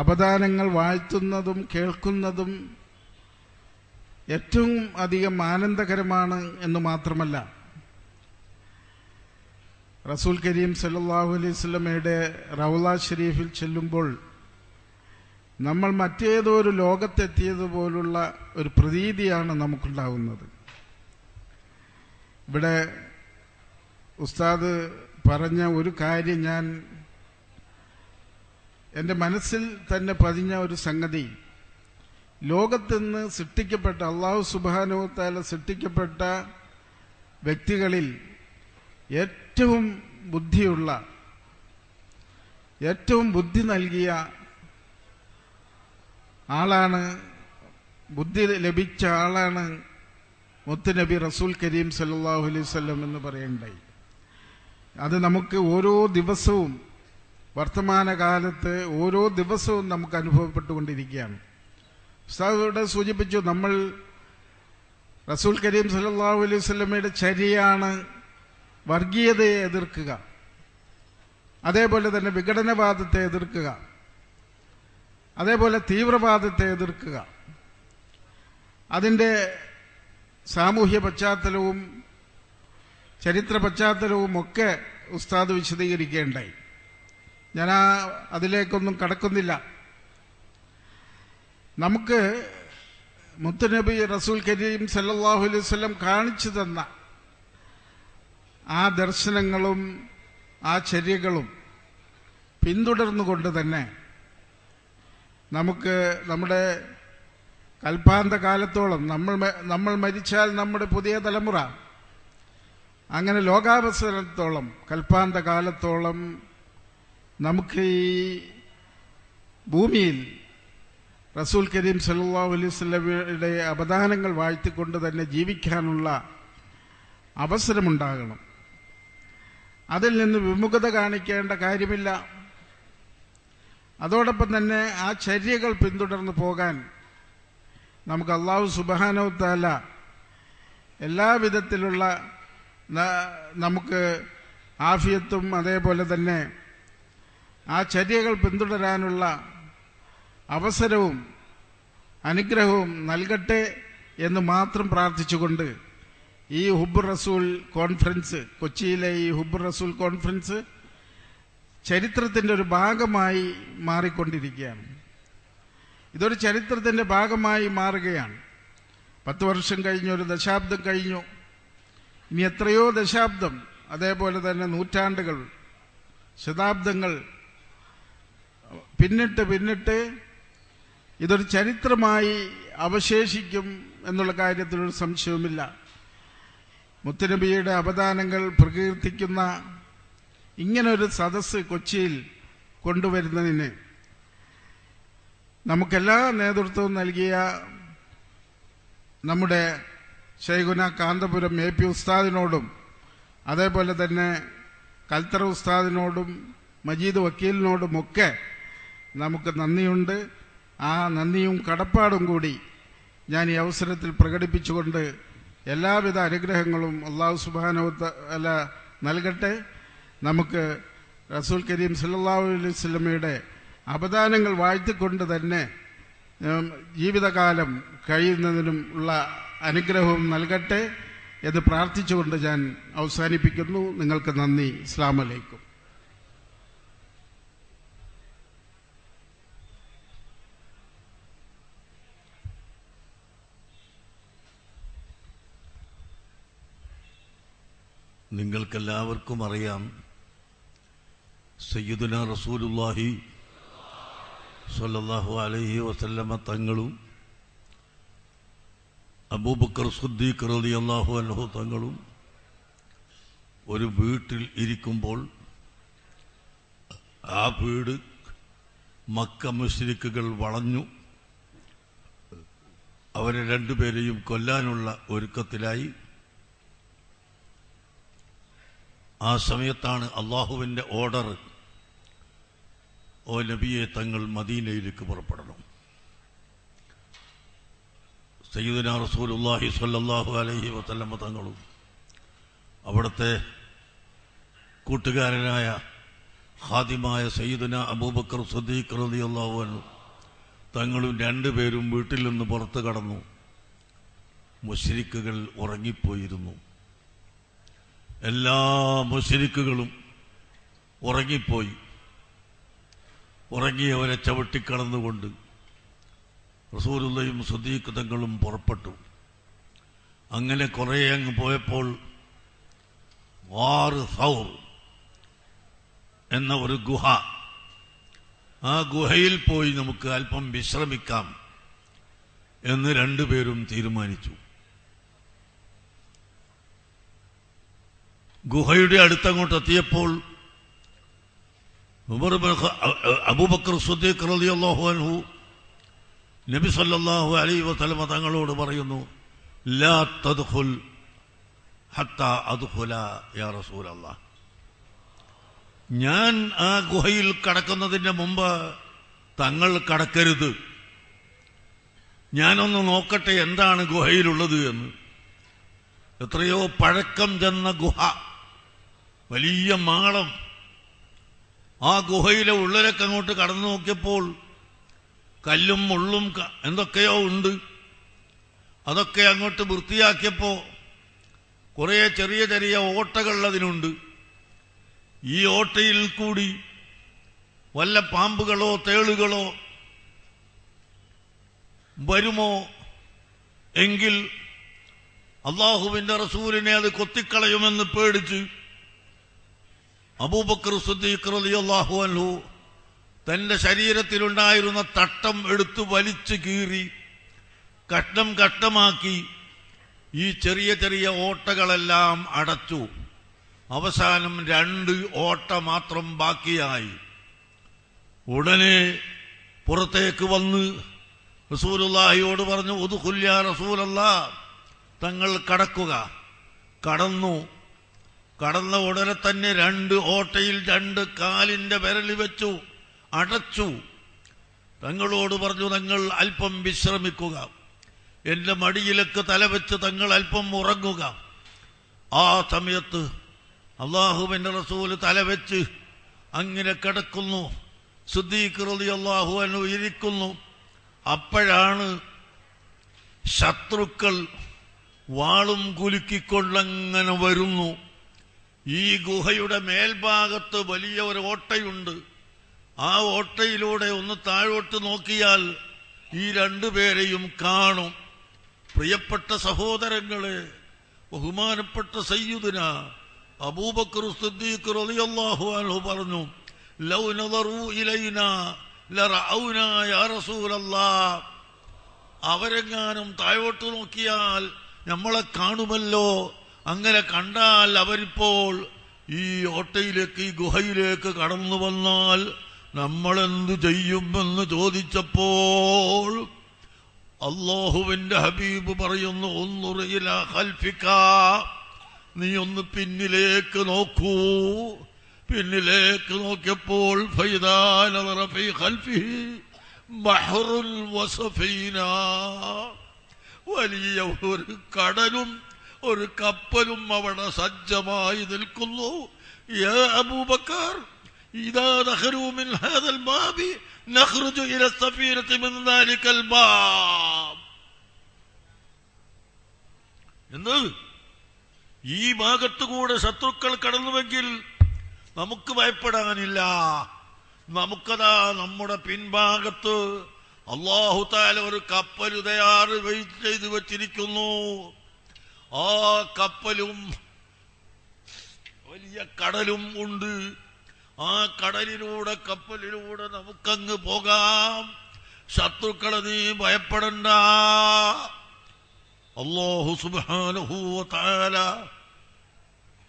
Speaker 2: അവദാനങ്ങൾ വാഴ്ത്തുന്നതും കേൾക്കുന്നതും ഏറ്റവും അധികം ആനന്ദകരമാണ് എന്ന് മാത്രമല്ല, റസൂൽ കരീം സല്ലല്ലാഹു അലൈഹി വസല്ലമയുടെ റൗള ഷരീഫിൽ ചെല്ലുമ്പോൾ നമ്മൾ മറ്റേതോ ഒരു ലോകത്തെത്തിയതുപോലുള്ള ഒരു പ്രതീതിയാണ് നമുക്കുണ്ടാകുന്നത്. ഇവിടെ ഉസ്താദ് പറഞ്ഞ ഒരു കാര്യം ഞാൻ എൻ്റെ മനസ്സിൽ തന്നെ പതിഞ്ഞ ഒരു സംഗതി, ലോകത്തുനിന്ന് സൃഷ്ടിക്കപ്പെട്ട അല്ലാഹു സുബ്ഹാനഹു വ തആല സൃഷ്ടിക്കപ്പെട്ട വ്യക്തികളിൽ ഏറ്റവും ബുദ്ധിയുള്ള, ഏറ്റവും ബുദ്ധി നൽകിയ ആളാണ്, ബുദ്ധി ലഭിച്ച ആളാണ് മുത്തുനബി റസൂൽ കരീം സല്ലല്ലാഹു അലൈഹി വസല്ലം എന്ന് പറയുണ്ടായി. അത് നമുക്ക് ഓരോ ദിവസവും, വർത്തമാനകാലത്ത് ഓരോ ദിവസവും നമുക്ക് അനുഭവപ്പെട്ടുകൊണ്ടിരിക്കുകയാണ്. ഉസ്താദ് ഇവിടെ സൂചിപ്പിച്ചു, നമ്മൾ റസൂൽ കരീം സല്ലല്ലാഹു അലൈഹി വസല്ലമയുടെ ചര്യയാണ് വർഗീയതയെ എതിർക്കുക, അതേപോലെ തന്നെ വിഘടനവാദത്തെ എതിർക്കുക, അതേപോലെ തീവ്രവാദത്തെ എതിർക്കുക. അതിൻ്റെ സാമൂഹ്യ പശ്ചാത്തലവും ചരിത്ര പശ്ചാത്തലവും ഒക്കെ ഉസ്താദ് വിശദീകരിക്കുകയുണ്ടായി. ഞാൻ അതിലേക്കൊന്നും കടക്കുന്നില്ല. നമുക്ക് മുത്തുനബി റസൂൽ കരീം സല്ലല്ലാഹു അലൈഹി വസല്ലം കാണിച്ചു തന്ന ആ ദർശനങ്ങളും ആ ചര്യകളും പിന്തുടർന്നുകൊണ്ട് തന്നെ നമുക്ക് നമ്മുടെ കൽപ്പാന്ത കാലത്തോളം, നമ്മൾ മരിച്ചാൽ നമ്മുടെ പുതിയ തലമുറ, അങ്ങനെ ലോകാവസാനത്തോളം, കൽപ്പാന്ത കാലത്തോളം നമുക്ക് ഈ ഭൂമിയിൽ റസൂൽ കരീം സല്ലല്ലാഹു അലൈഹി വസല്ലമയുടെ അവദാനങ്ങൾ വാഴ്ത്തിക്കൊണ്ട് തന്നെ ജീവിക്കാനുള്ള അവസരമുണ്ടാകണം. അതിൽ നിന്ന് വിമുഖത കാണിക്കേണ്ട കാര്യമില്ല. അതോടൊപ്പം തന്നെ ആ ചര്യകൾ പിന്തുടർന്ന് പോകാൻ നമുക്ക് അല്ലാഹു സുബ്ഹാനഹു വ തആല എല്ലാവിധത്തിലുള്ള നമുക്ക് ആഫിയത്തും അതേപോലെ തന്നെ ആ ചര്യകൾ പിന്തുടരാനുള്ള അവസരവും അനുഗ്രഹവും നൽകട്ടെ എന്ന് മാത്രം പ്രാർത്ഥിച്ചുകൊണ്ട് ഈ ഹുബ്ബുർ റസൂൽ കോൺഫറൻസ്, കൊച്ചിയിലെ ഈ ഹുബ്ബുർ റസൂൽ കോൺഫറൻസ് ചരിത്രത്തിൻ്റെ ഒരു ഭാഗമായി മാറിക്കൊണ്ടിരിക്കുകയാണ്. ഇതൊരു ചരിത്രത്തിൻ്റെ ഭാഗമായി മാറുകയാണ്. 10 വർഷം കഴിഞ്ഞു, ഒരു ദശാബ്ദം കഴിഞ്ഞു, ഇനി എത്രയോ ദശാബ്ദം, അതേപോലെ തന്നെ നൂറ്റാണ്ടുകൾ, ശതാബ്ദങ്ങൾ പിന്നിട്ട് ഇതൊരു ചരിത്രമായി അവശേഷിക്കും എന്നുള്ള കാര്യത്തിലൊരു സംശയവുമില്ല. മുത്തുനബിയുടെ അവദാനങ്ങൾ പ്രകീർത്തിക്കുന്ന ഇങ്ങനൊരു സദസ്സ് കൊച്ചിയിൽ കൊണ്ടുവരുന്നതിന് നമുക്കെല്ലാ നേതൃത്വവും നൽകിയ നമ്മുടെ ശൈഖുന കാന്തപുരം AP ഉസ്താദിനോടും അതേപോലെ തന്നെ കൽത്തറ ഉസ്താദിനോടും മജീദ് വക്കീലിനോടുമൊക്കെ നമുക്ക് നന്ദിയുണ്ട്. ആ നന്ദിയും കടപ്പാടും കൂടി ഞാൻ ഈ അവസരത്തിൽ പ്രകടിപ്പിച്ചുകൊണ്ട് എല്ലാവിധ അനുഗ്രഹങ്ങളും അല്ലാഹു സുബ്ഹാനഹു വ തആല നൽകട്ടെ. നമുക്ക് റസൂൽ കരീം സല്ലല്ലാഹു അലൈഹി വസല്ലമയുടെ അവദാനങ്ങൾ വാഴ്ത്തിക്കൊണ്ട് തന്നെ ജീവിതകാലം കഴിയുന്നതിനും ഉള്ള അനുഗ്രഹവും നൽകട്ടെ എന്ന് പ്രാർത്ഥിച്ചുകൊണ്ട് ഞാൻ അവസാനിപ്പിക്കുന്നു. നിങ്ങൾക്ക് നന്ദി. അസ്സലാമു അലൈക്കും.
Speaker 1: നിങ്ങൾക്കെല്ലാവർക്കും അറിയാം, സയ്യിദുനാ റസൂലുള്ളാഹി സ്വല്ലല്ലാഹു അലൈഹി വസല്ലമ തങ്ങളും അബൂബക്കർ സിദ്ദീഖ് റളിയല്ലാഹു അൻഹു തങ്ങളും ഒരു വീട്ടിൽ ഇരിക്കുമ്പോൾ ആ വീട് മക്ക മുശ്രിക്കുകൾ വളഞ്ഞു അവരെ രണ്ടുപേരെയും കൊല്ലാനുള്ള ഒരുക്കത്തിലായി. ആ സമയത്താണ് അള്ളാഹുവിൻ്റെ ഓർഡർ, ഓ നബിയെ തങ്ങൾ മദീനയിലേക്ക് പുറപ്പെടണം. സയ്യിദുനാ റസൂലുള്ളാഹി സ്വല്ലല്ലാഹു അലൈഹി വസല്ലമ തങ്ങളും അവിടുത്തെ കൂട്ടുകാരനായ ഖാദിമായ സയ്യിദുനാ അബൂബക്കർ സിദ്ദീഖ് റളിയല്ലാഹു അൻഹു തങ്ങളും രണ്ടുപേരും വീട്ടിൽ നിന്ന് പുറത്തു കടന്നു. മുശ്രിക്കുകൾ ഉറങ്ങിപ്പോയിരുന്നു. എല്ലാ മുശ്രിക്കുകളും ഉറങ്ങിപ്പോയി. ഉറങ്ങിയവരെ ചവിട്ടിക്കടന്നുകൊണ്ട് റസൂലുള്ളാഹിയും സിദ്ദീഖ് തങ്ങളും പുറപ്പെട്ടു. അങ്ങനെ കുറേ അങ്ങ് പോയപ്പോൾ വാർ സൗർ എന്ന ഒരു ഗുഹ, ആ ഗുഹയിൽ പോയി നമുക്ക് അല്പം വിശ്രമിക്കാം എന്ന് രണ്ടുപേരും തീരുമാനിച്ചു. ഗുഹയുടെ അടുത്തങ്ങോട്ട് എത്തിയപ്പോൾ അബൂബക്കർ സിദ്ദീഖ് റളിയല്ലാഹു അൻഹു നബി സല്ലല്ലാഹു അലൈഹി വസല്ലം തങ്ങളോട് പറയുന്നു, ലാ തദ്ഖുൽ ഹത്താ അദ്ഖുല യാ റസൂലല്ലാഹ്. ഞാൻ ആ ഗുഹയിൽ കടക്കുന്നതിന് മുമ്പ് തങ്ങൾ കടക്കരുത്, ഞാനൊന്ന് നോക്കട്ടെ എന്താണ് ഗുഹയിലുള്ളത് എന്ന്. എത്രയോ പഴക്കം ചെന്ന ഗുഹ, വലിയ മാളം. ആ ഗുഹയിലെ ഉള്ളിലൊക്കെ അങ്ങോട്ട് കടന്നു നോക്കിയപ്പോൾ കല്ലും മുള്ളും എന്തൊക്കെയോ ഉണ്ട്. അതൊക്കെ അങ്ങോട്ട് വൃത്തിയാക്കിയപ്പോൾ കുറേ ചെറിയ ചെറിയ ഓട്ടകൾ അതിനുണ്ട്. ഈ ഓട്ടയിൽ കൂടി വല്ല പാമ്പുകളോ തേളുകളോ വരുമോ എങ്കിൽ അള്ളാഹുവിന്റെ റസൂലിനെ അത് കൊത്തിക്കളയുമെന്ന് പേടിച്ച് അബൂബക്കർ സിദ്ദീഖ് റളിയല്ലാഹു അൻഹു തന്റെ ശരീരത്തിലുണ്ടായിരുന്ന തട്ടം എടുത്ത് വലിച്ചു കീറി കഷ്ണം കഷ്ണമാക്കി ഈ ചെറിയ ചെറിയ ഓട്ടകളെല്ലാം അടച്ചു. അവസാനം 2 ഓട്ട മാത്രം ബാക്കിയായി. ഉടനെ പുറത്തേക്ക് വന്ന് റസൂലുള്ളാഹിയോട് പറഞ്ഞു, ഉദ്ഖുൽ യാ റസൂലല്ലാഹ്, തങ്ങൾ കടക്കുക. കടന്നു. കടന്ന ഉടനെ തന്നെ 2 ഓട്ടയിൽ 2 കാലിന്റെ വിരൽ വെച്ചു അടച്ചു. തങ്ങളോട് പറഞ്ഞു, തങ്ങൾ അല്പം വിശ്രമിക്കുക, എന്റെ മടിയിലേക്ക് തലവെച്ച് തങ്ങൾ അല്പം ഉറങ്ങുക. ആ സമയത്ത് അള്ളാഹുവിന്റെ റസൂല് തലവെച്ച് അങ്ങനെ കിടക്കുന്നു. സിദ്ദീഖ് റളിയല്ലാഹു അൻഹു ഇരിക്കുന്നു. അപ്പോഴാണ് ശത്രുക്കൾ വാളും കുലുക്കിക്കൊണ്ടങ്ങനെ വരുന്നു. ഈ ഗുഹയുടെ മേൽഭാഗത്ത് വലിയ ഒരു ഓട്ടയുണ്ട്. ആ ഓട്ടയിലൂടെ ഒന്ന് താഴോട്ട് നോക്കിയാൽ ഈ 2 പേരെയും കാണും. പ്രിയപ്പെട്ട സഹോദരങ്ങളെ, ബഹുമാനപ്പെട്ട സയ്യിദുന അബൂബക്കർ സിദ്ദീഖ് റളിയല്ലാഹു അൻഹു പറഞ്ഞു, ലൗ നദറു ഇലൈനാ ലറഔനാ യാ റസൂലല്ലാഹ്. അവരെങ്ങാനും താഴോട്ട് നോക്കിയാൽ നമ്മളെ കാണുമല്ലോ. അങ്ങനെ കണ്ടാൽ അവരിപ്പോൾ ഈ ഓട്ടയിലേക്ക്, ഈ ഗുഹയിലേക്ക് കടന്നു വന്നാൽ നമ്മളെന്തു ചെയ്യുമെന്ന് ചോദിച്ചപ്പോൾ അല്ലാഹുവിന്റെ ഹബീബ് പറയുന്നു, ഉൻദുർ ഇലാ ഖൽഫിക, നീ ഒന്ന് പിന്നിലേക്ക് നോക്കൂ. പിന്നിലേക്ക് നോക്കിയപ്പോൾ ഫൈദാ നദറ ഫീ ഖൽഫിഹി ബഹ്റുൽ വസഫീന, വലിയ ഒരു കടലും ഒരു കപ്പലും അവിടെ സജ്ജമായി നിൽക്കുന്നു. യാ അബൂബക്കർ, ഇദാ ദഖലൂ മിൻ ഹാദൽ ബാബി നഖ്റുജു ഇലാ സഫീനതി മിൻ ദാലികൽ ബാബ്. എന്ന് ഈ ഭാഗത്തുകൂടെ ശത്രുക്കൾ കടന്നുവെങ്കിൽ നമുക്ക് ഭയപ്പെടാനില്ല. നമുക്കതാ നമ്മുടെ പിൻഭാഗത്ത് അല്ലാഹു തആല ഒരു കപ്പൽ തയ്യാറ് ചെയ്തു വച്ചിരിക്കുന്നു. ആ കപ്പലും വലിയ കടലും ഉണ്ട്. ആ കടലിലൂടെ, കപ്പലിലൂടെ നമുക്കങ്ങ് പോകാം. ശത്രുക്കളെ നീ ഭയപ്പെടണ്ട. അല്ലാഹു സുബ്ഹാനഹു വ തആല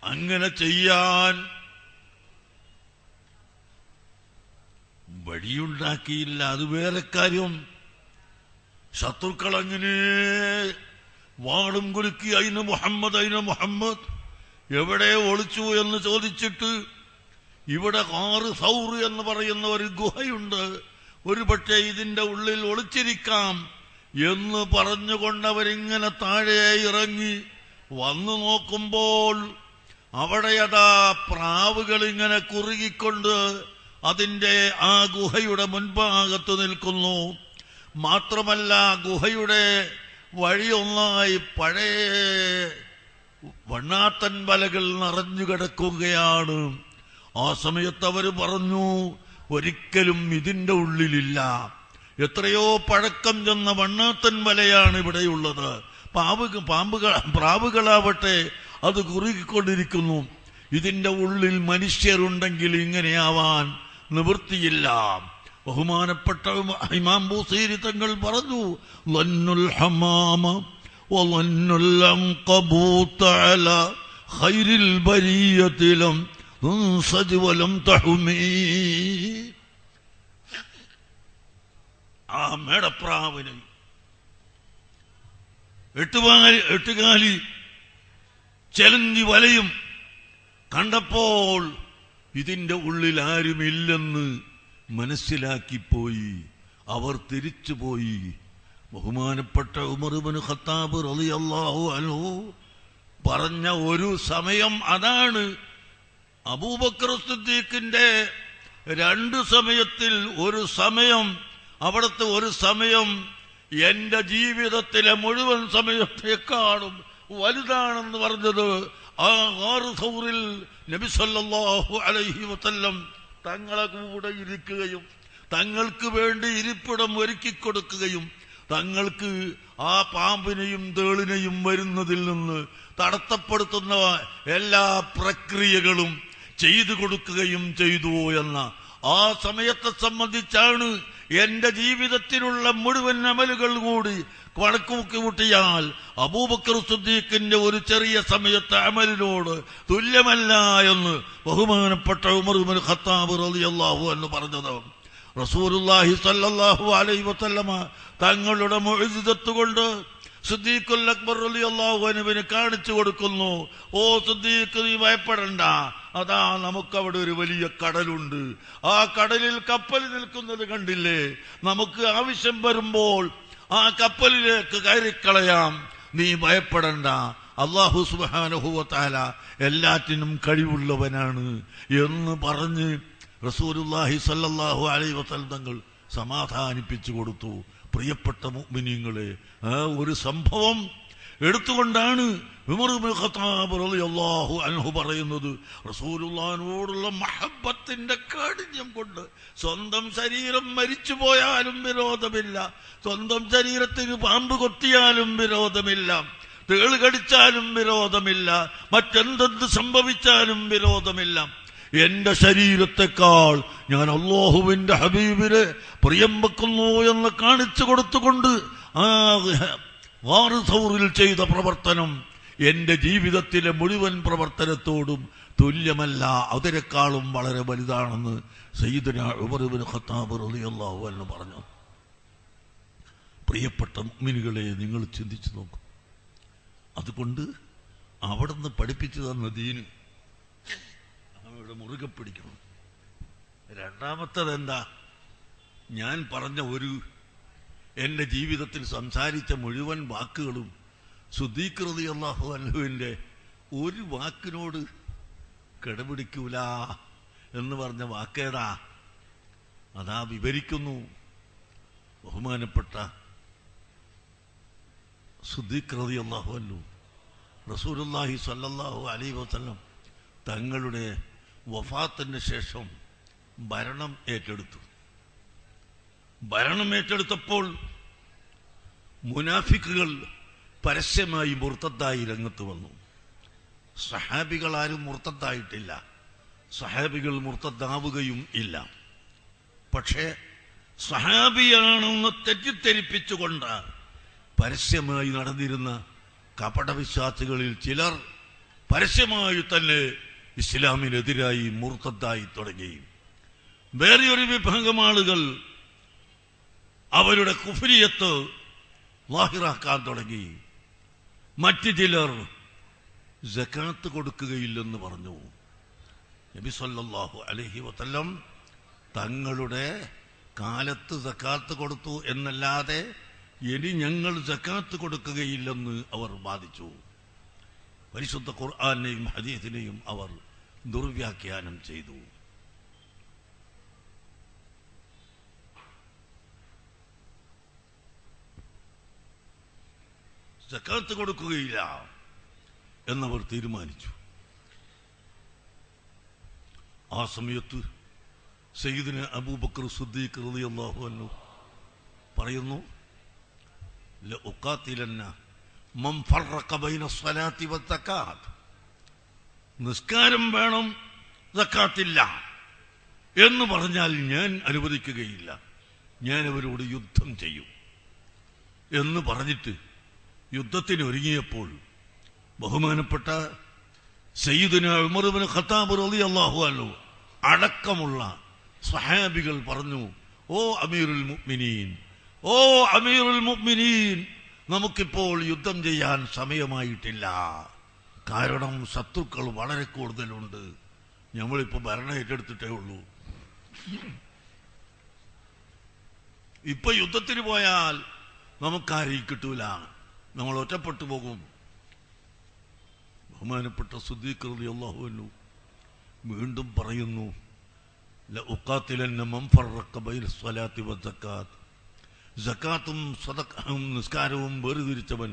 Speaker 1: അങ്ങനെ ചെയ്യാൻ വഴിയുണ്ടാക്കിയില്ല. അത് വേറെ കാര്യം. ശത്രുക്കൾ അങ്ങനെ വാളും കുലുക്കി അയിന മുഹമ്മദ്, അയിന മുഹമ്മദ്, എവിടെ ഒളിച്ചു എന്ന് ചോദിച്ചിട്ട് ഇവിടെ 6 സൗർ എന്ന് പറയുന്ന ഒരു ഗുഹയുണ്ട്, ഒരു പക്ഷേ ഇതിന്റെ ഉള്ളിൽ ഒളിച്ചിരിക്കാം എന്ന് പറഞ്ഞുകൊണ്ടവരിങ്ങനെ താഴെ ഇറങ്ങി വന്നു നോക്കുമ്പോൾ അവിടെയതാ പ്രാവുകൾ ഇങ്ങനെ കുറുകിക്കൊണ്ട് അതിന്റെ ആ ഗുഹയുടെ മുൻഭാഗത്ത് നിൽക്കുന്നു. മാത്രമല്ല ഗുഹയുടെ വഴിയൊന്നായി പഴയ വണ്ണാത്തൻ വലകൾ നിറഞ്ഞു കിടക്കുകയാണ്. ആ സമയത്ത് അവർ പറഞ്ഞു, ഒരിക്കലും ഇതിന്റെ ഉള്ളിലില്ല. എത്രയോ പഴക്കം ചെന്ന വണ്ണാത്തൻ വലയാണ് ഇവിടെയുള്ളത്. പ്രാവുകളാവട്ടെ അത് കുറുകിക്കൊണ്ടിരിക്കുന്നു. ഇതിന്റെ ഉള്ളിൽ മനുഷ്യരുണ്ടെങ്കിൽ ഇങ്ങനെയാവാൻ നിവൃത്തിയില്ല. ബഹുമാനപ്പെട്ട ഇമാം ബൂസീരി തങ്ങൾ പറഞ്ഞു, ലന്നുൽ ഹമാമ വലന്നുൽ അൻകബൂത അലാ ഖൈറിൽ ബരിയതി ലം തുൻസജ് വലം തഹുമീ. ആ മേടപ്രാവിന് എട്ടുകാലി ചെലന്തി വലയും കണ്ടപ്പോൾ ഇതിന്റെ ഉള്ളിൽ ആരുമില്ലെന്ന് മനസ്സിലാക്കിപ്പോയി. അവർ തിരിച്ചുപോയി. ബഹുമാനപ്പെട്ട ഉമർ ഇബ്നു ഖത്താബ് റളിയല്ലാഹു അൻഹു പറഞ്ഞ ഒരു സമയം അതാണ്. അബൂബക്കർ സിദ്ദീഖിന്റെ 2 സമയത്തിൽ ഒരു സമയം, അവിടുത്തെ ഒരു സമയം എന്റെ ജീവിതത്തിലെ മുഴുവൻ സമയത്തേക്കാളും വലുതാണെന്ന് പറഞ്ഞത് ആ ഗാർ സൗറിൽ നബി സല്ലല്ലാഹു അലൈഹി വസല്ലം തങ്ങളെ കൂടെ ഇരിക്കുകയും തങ്ങൾക്ക് വേണ്ടി ഇരിപ്പിടം ഒരുക്കിക്കൊടുക്കുകയും തങ്ങൾക്ക് ആ പാമ്പിനെയും തേളിനെയും വരുന്നതിൽ നിന്ന് തടസ്സപ്പെടുത്തുന്ന എല്ലാ പ്രക്രിയകളും ചെയ്തു കൊടുക്കുകയും ചെയ്തു എന്ന ആ സമയത്തെ സംബന്ധിച്ചാണ് എന്റെ ജീവിതത്തിലുള്ള മുഴുവൻ അമലുകൾ കൂടി കണക്ക് കൂട്ടിയാൽ അബൂബക്കർ സിദ്ദീഖിന്റെ ഒരു ചെറിയ സമയത്തെ അമലിനോട് തുല്യമല്ല എന്ന് ബഹുമാനപ്പെട്ട ഉമർ ഇബ്നു ഖത്താബ് റളിയല്ലാഹു അൻഹു പറഞ്ഞത്. റസൂലുള്ളാഹി സ്വല്ലല്ലാഹു അലൈഹി വസല്ലമ തങ്ങളുടെ മുഅ്ജിസത്ത് കൊണ്ട് സിദ്ദീഖുൽ അക്ബർ റളിയല്ലാഹു അൻഹുവിനെ കാണിച്ചു കൊടുക്കുന്നു. ഓ സിദ്ദീഖ്, നീ ഭയപ്പെടണ്ട, അതാ നമുക്കവിടെ ഒരു വലിയ കടലുണ്ട്. ആ കടലിൽ കപ്പൽ നിൽക്കുന്നത് കണ്ടില്ലേ? നമുക്ക് ആവശ്യം വരുമ്പോൾ ആ കപ്പലിലേക്ക് കയറിക്കളയാം, നീ ഭയപ്പെടണ്ട. അല്ലാഹു സുബ്ഹാനഹു വ തആല എല്ലാറ്റിനും കഴിവുള്ളവനാണ് എന്ന് പറഞ്ഞ് റസൂലുള്ളാഹി സ്വല്ലല്ലാഹു അലൈഹി വസല്ലം തങ്ങൾ സമാധാനിപ്പിച്ചു കൊടുത്തു. പ്രിയപ്പെട്ട മുഅ്മിനീങ്ങളെ, ആ ഒരു സംഭവം എടുത്തുകൊണ്ടാണ് ഉമർ ഇബ്നു ഖത്താബ് റളിയല്ലാഹു അൻഹു പറയുന്നത്, റസൂലുള്ളാഹിനോടുള്ള മഹബ്ബത്തിന്റെ കാഠിന്യം കൊണ്ട് സ്വന്തം ശരീരം മരിച്ചു പോയാലും വിരോധമില്ല, സ്വന്തം ശരീരത്തിന് പാമ്പ് കൊത്തിയാലും വിരോധമില്ല, തേള് കടിച്ചാലും വിരോധമില്ല, മറ്റെന്തെന്ത് സംഭവിച്ചാലും വിരോധമില്ല. എന്റെ ശരീരത്തെക്കാൾ ഞാൻ അല്ലാഹുവിന്റെ ഹബീബിനെ പ്രിയം വെക്കുന്നു എന്ന് കാണിച്ചു കൊടുത്തുകൊണ്ട് ആ ഗാർ സൗറിൽ ചെയ്ത പ്രവർത്തനം എന്റെ ജീവിതത്തിലെ മുഴുവൻ പ്രവർത്തനത്തോടും തുല്യമല്ല, അതിനേക്കാളും വളരെ വലുതാണെന്ന് സയ്യിദുനാ ഉമർ ഇബ്നു ഖത്താബ് റളിയല്ലാഹു അൻഹു പറഞ്ഞു. പ്രിയപ്പെട്ട മുഅ്മിനുകളെ, നിങ്ങൾ ചിന്തിച്ചു നോക്കൂ. അതുകൊണ്ട് അവിടുന്ന് പഠിപ്പിച്ചു തന്ന ദീന് അവിടെ മുറുകെ പിടിക്കണം. രണ്ടാമത്തത് എന്താ? ഞാൻ പറഞ്ഞ എന്റെ ജീവിതത്തിൽ സംസാരിച്ച മുഴുവൻ വാക്കുകളും സിദ്ദീഖ് റളിയല്ലാഹു അൻഹുവിന്റെ ഒരു വാക്കിനോട് കിടപിടിക്കൂല എന്ന് പറഞ്ഞ വാക്കേതാ? അതാ വിവരിക്കുന്നു. ബഹുമാനപ്പെട്ട സിദ്ദീഖ് റളിയല്ലാഹു അൻഹു റസൂലുള്ളാഹി സ്വല്ലല്ലാഹു അലൈഹി വസല്ലം തങ്ങളുടെ വഫാത്തിന് ശേഷം ഭരണം ഏറ്റെടുത്തു. ഭരണം ഏറ്റെടുത്തപ്പോൾ മുനാഫിക്കുകൾ പരസ്യമായി മുർത്തദ്ദായി രംഗത്ത് വന്നു. സഹാബികൾ ആരും മുർത്തദ്ദായിട്ടില്ല, സഹാബികൾ മുർത്തദ്ദാവുകയും ഇല്ല. പക്ഷേ സഹാബിയാണെന്ന് തെറ്റിദ്ധരിപ്പിച്ചുകൊണ്ട് പരസ്യമായി നടന്നിരുന്ന കപടവിശ്വാസികളിൽ ചിലർ പരസ്യമായി തന്നെ ഇസ്ലാമിനെതിരായി മുർത്തദ്ദായി തുടങ്ങി. വേറെയൊരു വിഭാഗം ആളുകൾ അവരുടെ കുഫ്രിയത്ത് ലാഹിറാക്കാൻ തുടങ്ങി. മറ്റു ചിലർ സകാത്ത് കൊടുക്കുകയില്ലെന്ന് പറഞ്ഞു. നബി സല്ലല്ലാഹു അലൈഹി വസല്ലം തങ്ങളുടെ കാലത്ത് സകാത്ത് കൊടുത്തു എന്നല്ലാതെ ഇനി ഞങ്ങൾ സകാത്ത് കൊടുക്കുകയില്ലെന്ന് അവർ വാദിച്ചു. പരിശുദ്ധ ഖുർആനെയും ഹദീസിനെയും അവർ ദുർവ്യാഖ്യാനം ചെയ്തു. സക്കാത്ത് കൊടുക്കുകയില്ല എന്നവർ തീരുമാനിച്ചു. ആ സമയത്ത് സയ്യിദുന അബൂബക്കർ സിദ്ദീഖ് റളിയല്ലാഹു അൻഹു പറയുന്നു, ലഉഖാതിലന്ന മൻ ഫറഖ ബൈന സ്വലാത്തി വസ്സകാത്ത്, നിസ്കാരം വേണം സക്കാത്തില്ല എന്ന് പറഞ്ഞാൽ ഞാൻ അനുവദിക്കുകയില്ല, ഞാൻ അവരോട് യുദ്ധം ചെയ്യും എന്ന് പറഞ്ഞിട്ട് യുദ്ധത്തിന് ഒരുങ്ങിയപ്പോൾ ബഹുമാനപ്പെട്ട സയ്യിദുന ഉമർ ഇബ്നു ഖത്താബ് റളിയല്ലാഹു അൻഹു അടക്കമുള്ള സ്വഹാബികൾ പറഞ്ഞു, ഓ അമീറുൽ മുഅ്മിനീൻ, ഓ അമീറുൽ മുഅ്മിനീൻ, നമുക്കിപ്പോൾ യുദ്ധം ചെയ്യാൻ സമയമായിട്ടില്ല. കാരണം ശത്രുക്കൾ വളരെ കൂടുതലുണ്ട്. നമ്മളിപ്പോ ഭരണം ഏറ്റെടുത്തിട്ടേ ഉള്ളൂ. ഇപ്പൊ യുദ്ധത്തിന് പോയാൽ നമുക്കാരെയും കിട്ടൂല, നമ്മൾ ഒറ്റപ്പെട്ടു പോകും. ബഹുമാനപ്പെട്ട സിദ്ദീഖ് റളിയല്ലാഹു അൻഹു വീണ്ടും പറയുന്നു, ലഉഖാതിലന്ന മൻ ഫറഖ ബൈന സ്വലാത്തി വസ്സകാത്ത്, സക്കാത്തും സദഖയും നിസ്കാരവും വേർതിരിച്ചവൻ,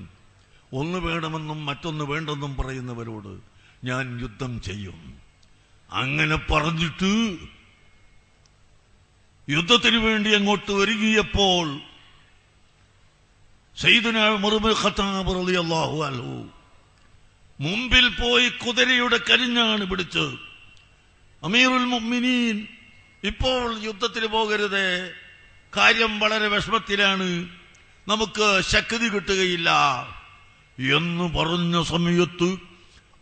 Speaker 1: ഒന്ന് വേണമെന്നും മറ്റൊന്ന് വേണ്ടെന്നും പറയുന്നവരോട് ഞാൻ യുദ്ധം ചെയ്യും. അങ്ങനെ പറഞ്ഞിട്ട് യുദ്ധത്തിന് വേണ്ടി അങ്ങോട്ട് ഒരുങ്ങിയപ്പോൾ സയ്യിദുനാ ഉമർ ഇബ്നു ഖത്താബ് റളിയല്ലാഹു അൻഹു മുമ്പിൽ പോയി കുതിരയുടെ കരിഞ്ഞാണ് പിടിച്ച്, അമീറുൽ മുഅ്മിനീൻ, ഇപ്പോൾ യുദ്ധത്തിന് പോകരുത്, കാര്യം വളരെ വിഷമത്തിലാണ്, നമുക്ക് ശക്തി കിട്ടുകയില്ല എന്ന് പറഞ്ഞ സമയത്ത്